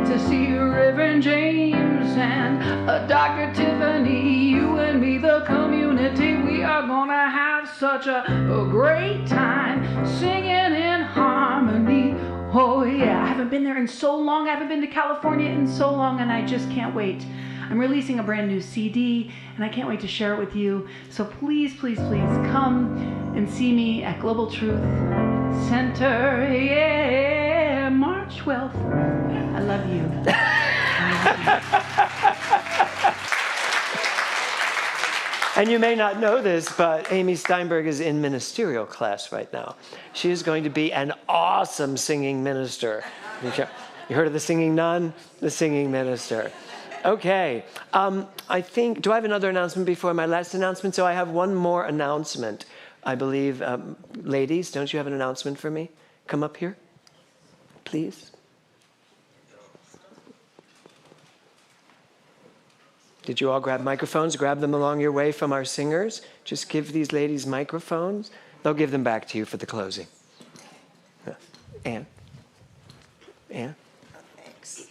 to see Reverend James and Dr. Tiffany. You and me, the community, we are going to have such a great time singing in harmony. Oh yeah, I haven't been there in so long. I haven't been to California in so long, and I just can't wait. I'm releasing a brand new CD, and I can't wait to share it with you. So please, please, please come and see me at Global Truth Center. Yeah, March 12th. I love you. And you may not know this, but Amy Steinberg is in ministerial class right now. She is going to be an awesome singing minister. You heard of the singing nun? The singing minister. Okay. I think, do I have another announcement before my last announcement? So I have one more announcement, I believe. Ladies, don't you have an announcement for me? Come up here, please. Did you all grab microphones? Grab them along your way from our singers. Just give these ladies microphones. They'll give them back to you for the closing. Anne? Thanks.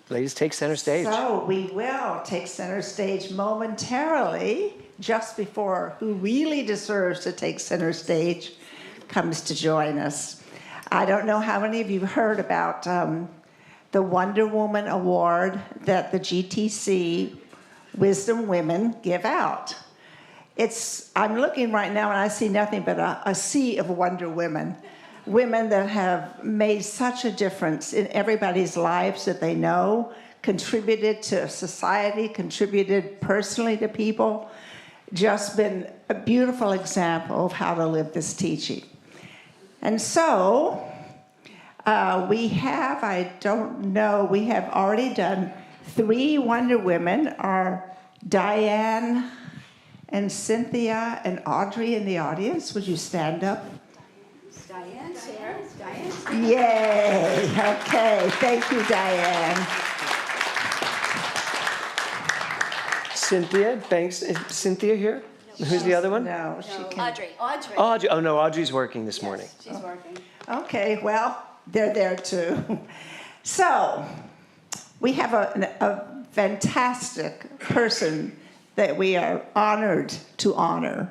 Ladies, take center stage. So we will take center stage momentarily, just before who really deserves to take center stage comes to join us. I don't know how many of you heard about the Wonder Woman Award that the GTC Wisdom Women give out. I'm looking right now and I see nothing but a sea of Wonder Women. Women that have made such a difference in everybody's lives that they know, contributed to society, contributed personally to people. Just been a beautiful example of how to live this teaching. And so, we have already done 3 Wonder Women, are Diane and Cynthia and Audrey in the audience. Would you stand up? Diane's here. Diane's Yay, okay, thank you, Diane. Cynthia, thanks. Is Cynthia here? Who's the other one? No, she can't. Audrey. Audrey. Oh, no, Audrey's working this morning. She's working. Okay, well, they're there too. So, we have a fantastic person that we are honored to honor.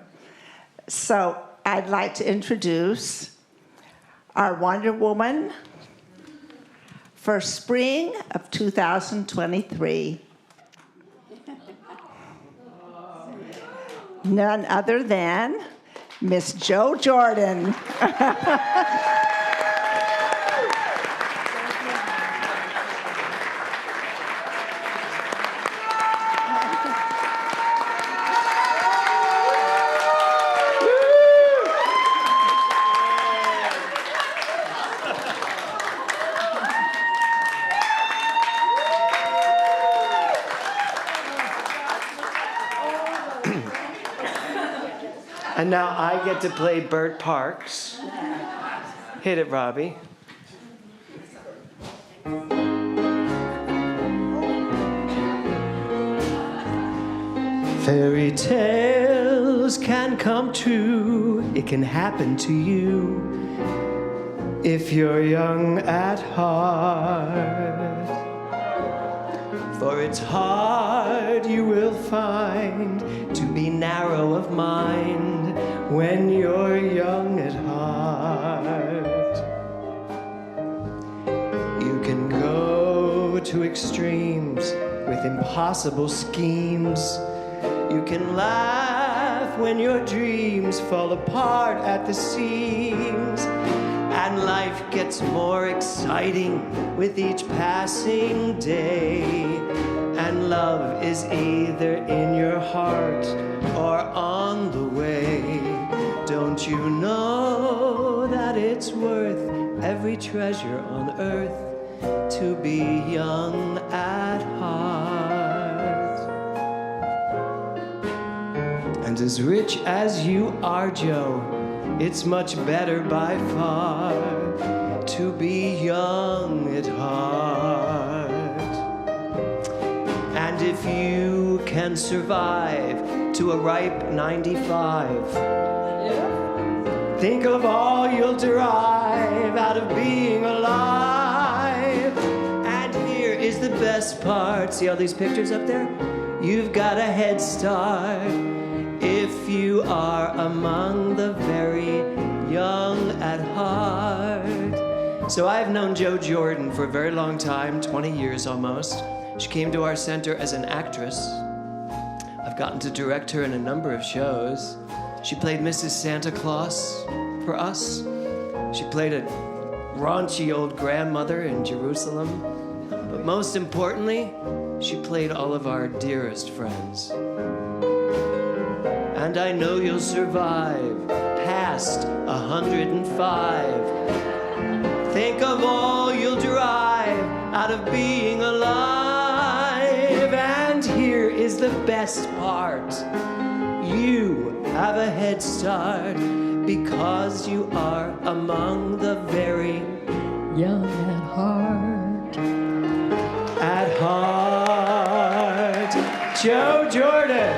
So, I'd like to introduce our Wonder Woman for spring of 2023. None other than Miss Jo Jordan. And now I get to play Bert Parks. Hit it, Robbie. Fairy tales can come true. It can happen to you if you're young at heart. For it's hard, you will find, to be narrow of mind when you're young at heart. You can go to extremes with impossible schemes. You can laugh when your dreams fall apart at the seams. And life gets more exciting with each passing day. And love is either in your heart or on the way. Don't Don't you know that it's worth every treasure on earth to be young at heart? And as rich as you are, Joe, it's much better by far to be young at heart. And if you can survive to a ripe 95, think of all you'll derive out of being alive. And here is the best part. See all these pictures up there? You've got a head start if you are among the very young at heart. So I've known Jo Jordan for a very long time, 20 years almost. She came to our center as an actress. I've gotten to direct her in a number of shows. She played Mrs. Santa Claus for us. She played a raunchy old grandmother in Jerusalem. But most importantly, she played all of our dearest friends. And I know you'll survive past 105. Think of all you'll derive out of being alive. And here is the best part. You have a head start because you are among the very Young at heart. at heart. Jo Jordan.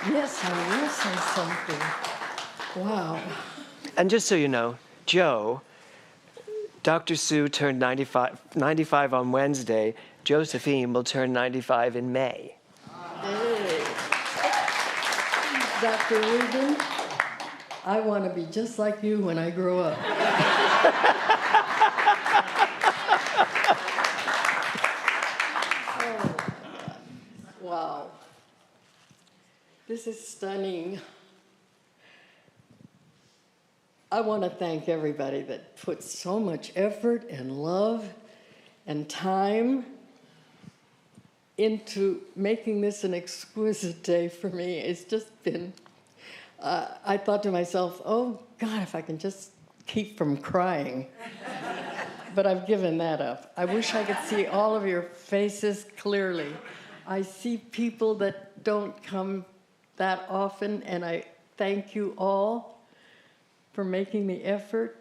Yes, I will say something. Wow. And just so you know, Joe, Dr. Sue turned 95 on Wednesday. Josephine will turn 95 in May. Hey. Dr. Rubin, I want to be just like you when I grow up. Oh, wow. This is stunning. I want to thank everybody that put so much effort and love and time into making this an exquisite day for me. It's just been, I thought to myself, oh God, if I can just keep from crying. But I've given that up. I wish I could see all of your faces clearly. I see people that don't come that often, and I thank you all for making the effort.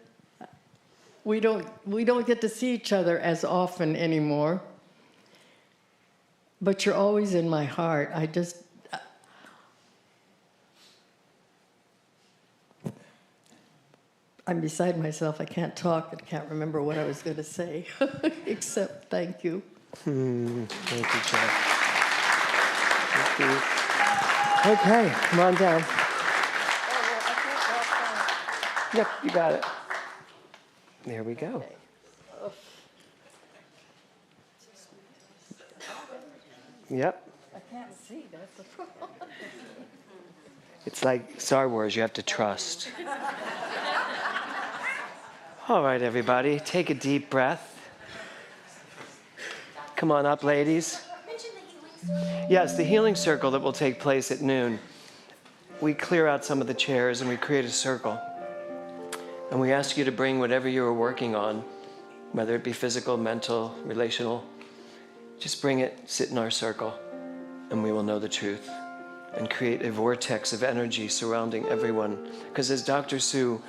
We don't get to see each other as often anymore, but you're always in my heart. I'm beside myself. I can't talk. I can't remember what I was going to say, except thank you. Thank you, Joe. Thank you. Okay, come on down. Yep, you got it. There we go. Yep. I can't see. That's the problem. It's like Star Wars, you have to trust. All right, everybody, take a deep breath. Come on up, ladies. Yes, the healing circle that will take place at noon. We clear out some of the chairs and we create a circle. And we ask you to bring whatever you are working on, whether it be physical, mental, relational. Just bring it, sit in our circle, and we will know the truth and create a vortex of energy surrounding everyone. Because as Dr. Sue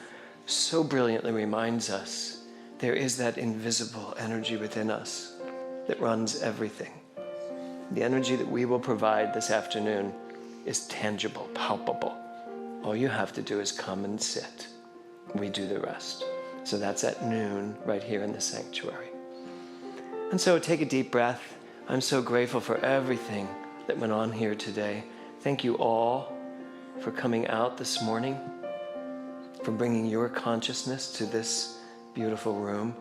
so brilliantly reminds us, there is that invisible energy within us that runs everything. The energy that we will provide this afternoon is tangible, palpable. All you have to do is come and sit. We do the rest. So that's at noon right here in the sanctuary. And so take a deep breath. I'm so grateful for everything that went on here today. Thank you all for coming out this morning, for bringing your consciousness to this beautiful room.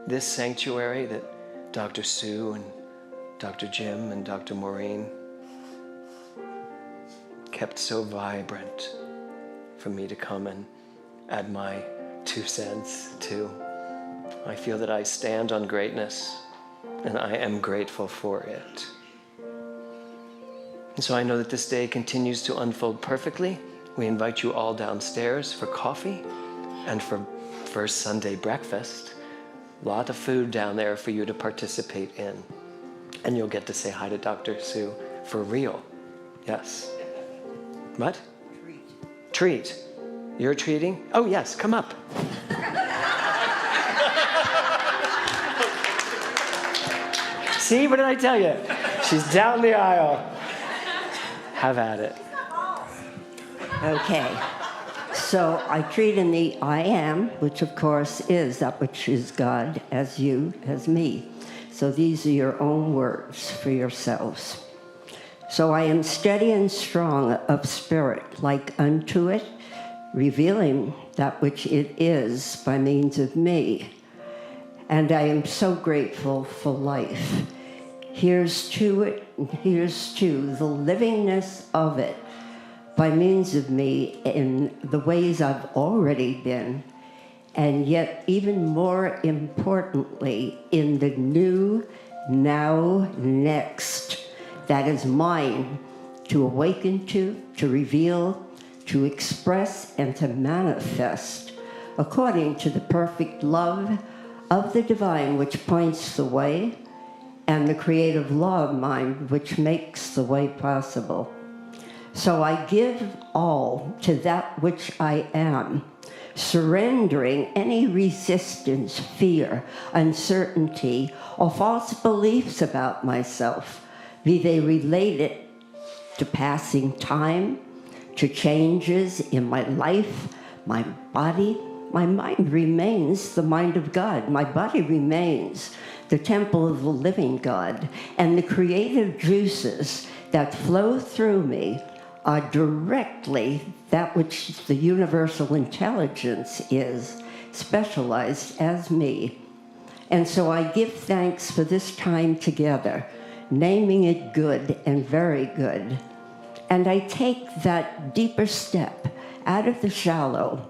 This sanctuary that Dr. Sue and Dr. Jim and Dr. Maureen kept so vibrant for me to come and add my 2 cents to. I feel that I stand on greatness, and I am grateful for it. And so I know that this day continues to unfold perfectly. We invite you all downstairs for coffee and for first Sunday breakfast. A lot of food down there for you to participate in. And you'll get to say hi to Dr. Sue for real. Yes. What? Treat. You're treating? Oh, yes, come up. See, what did I tell you? She's down the aisle. Have at it. Okay. So I treat in the I am, which of course is that which is God, as you, as me. So these are your own words for yourselves. So I am steady and strong of spirit, like unto it, revealing that which it is by means of me. And I am so grateful for life. Here's to it, and here's to the livingness of it by means of me in the ways I've already been, and yet even more importantly, in the new, now, next, that is mine to awaken to reveal, to express, and to manifest according to the perfect love of the divine which points the way, and the creative law of mind which makes the way possible. So I give all to that which I am, surrendering any resistance, fear, uncertainty, or false beliefs about myself, be they related to passing time, to changes in my life, my body. My mind remains the mind of God. My body remains the temple of the living God. And the creative juices that flow through me are directly that which the universal intelligence is, specialized as me. And so I give thanks for this time together, naming it good and very good. And I take that deeper step out of the shallow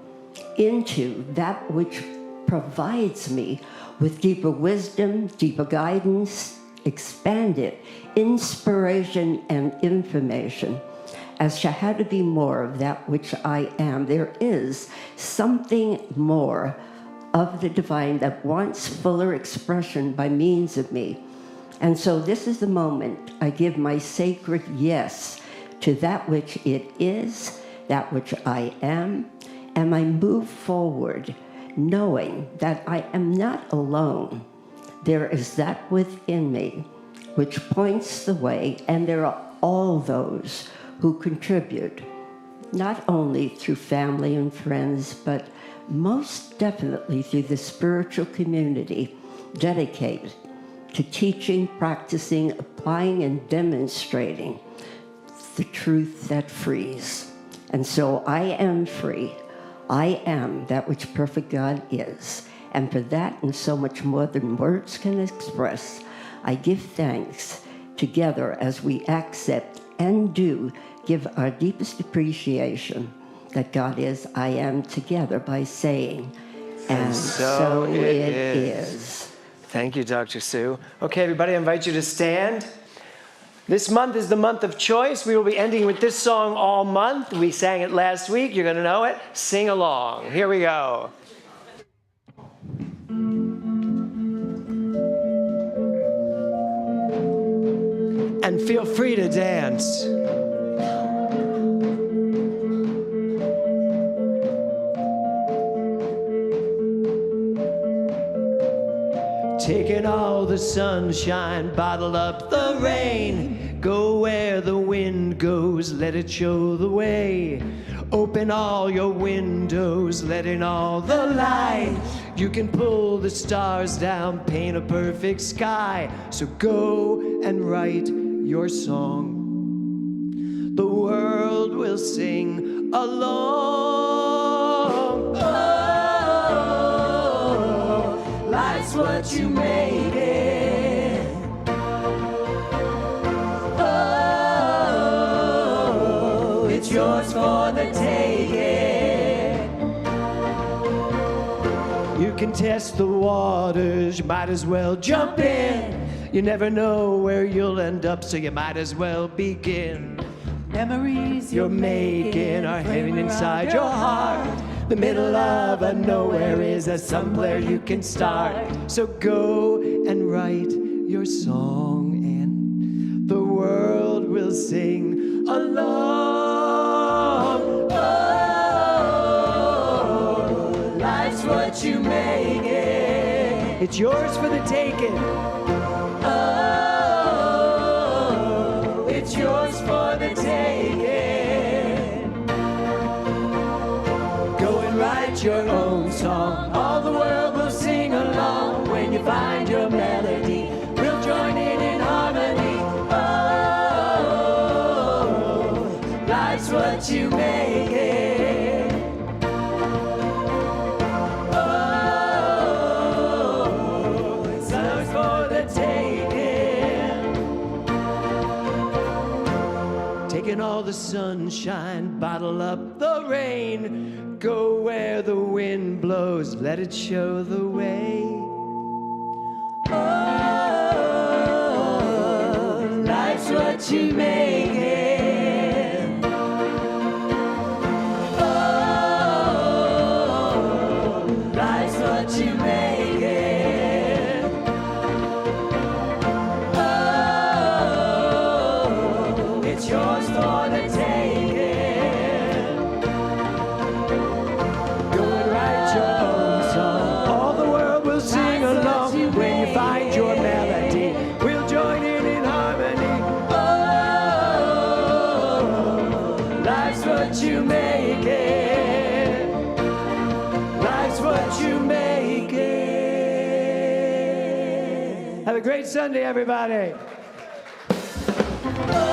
into that which provides me with deeper wisdom, deeper guidance, expanded inspiration and information as to how to be more of that which I am. There is something more of the divine that wants fuller expression by means of me. And so this is the moment I give my sacred yes to that which it is, that which I am, and I move forward knowing that I am not alone. There is that within me which points the way, and there are all those who contribute, not only through family and friends, but most definitely through the spiritual community dedicated to teaching, practicing, applying, and demonstrating the truth that frees. And so I am free. I am that which perfect God is. And for that and so much more than words can express, I give thanks together as we accept and do give our deepest appreciation that God is, I am together by saying, and so it is. Thank you, Dr. Sue. Okay, everybody, I invite you to stand. This month is the month of choice. We will be ending with this song all month. We sang it last week. You're going to know it. Sing along. Here we go. And feel free to dance. Taking all the sunshine, bottle up the rain. Go where the wind goes, let it show the way. Open all your windows, let in all the light. You can pull the stars down, paint a perfect sky. So go and write your song. The world will sing along. Oh, life's what you make it. Oh, it's yours for the taking. You can test the waters, you might as well jump in. You never know where you'll end up, so you might as well begin. Memories You're making are hidden inside your heart. The middle of a nowhere is a somewhere you can start. So go and write your song, and the world will sing along. Oh, life's what you make it. It's yours for the taking. Oh, it's yours for the taking. Go and write your own song. All the world will sing along. When you find your melody, we'll join in harmony. Oh, life's what you make it. Oh, it's ours for the taking. Taking all the sunshine, bottle up the rain. Go where the wind blows, let it show the way. Oh, life's what you make it. Oh, life's what you make it. Oh, it's yours for the taking. Go and write your own song. All the world will sing along. When you find your melody, we'll join in harmony. Oh, life's what you make it. Life's what you make it. Have a great Sunday, everybody. Oh.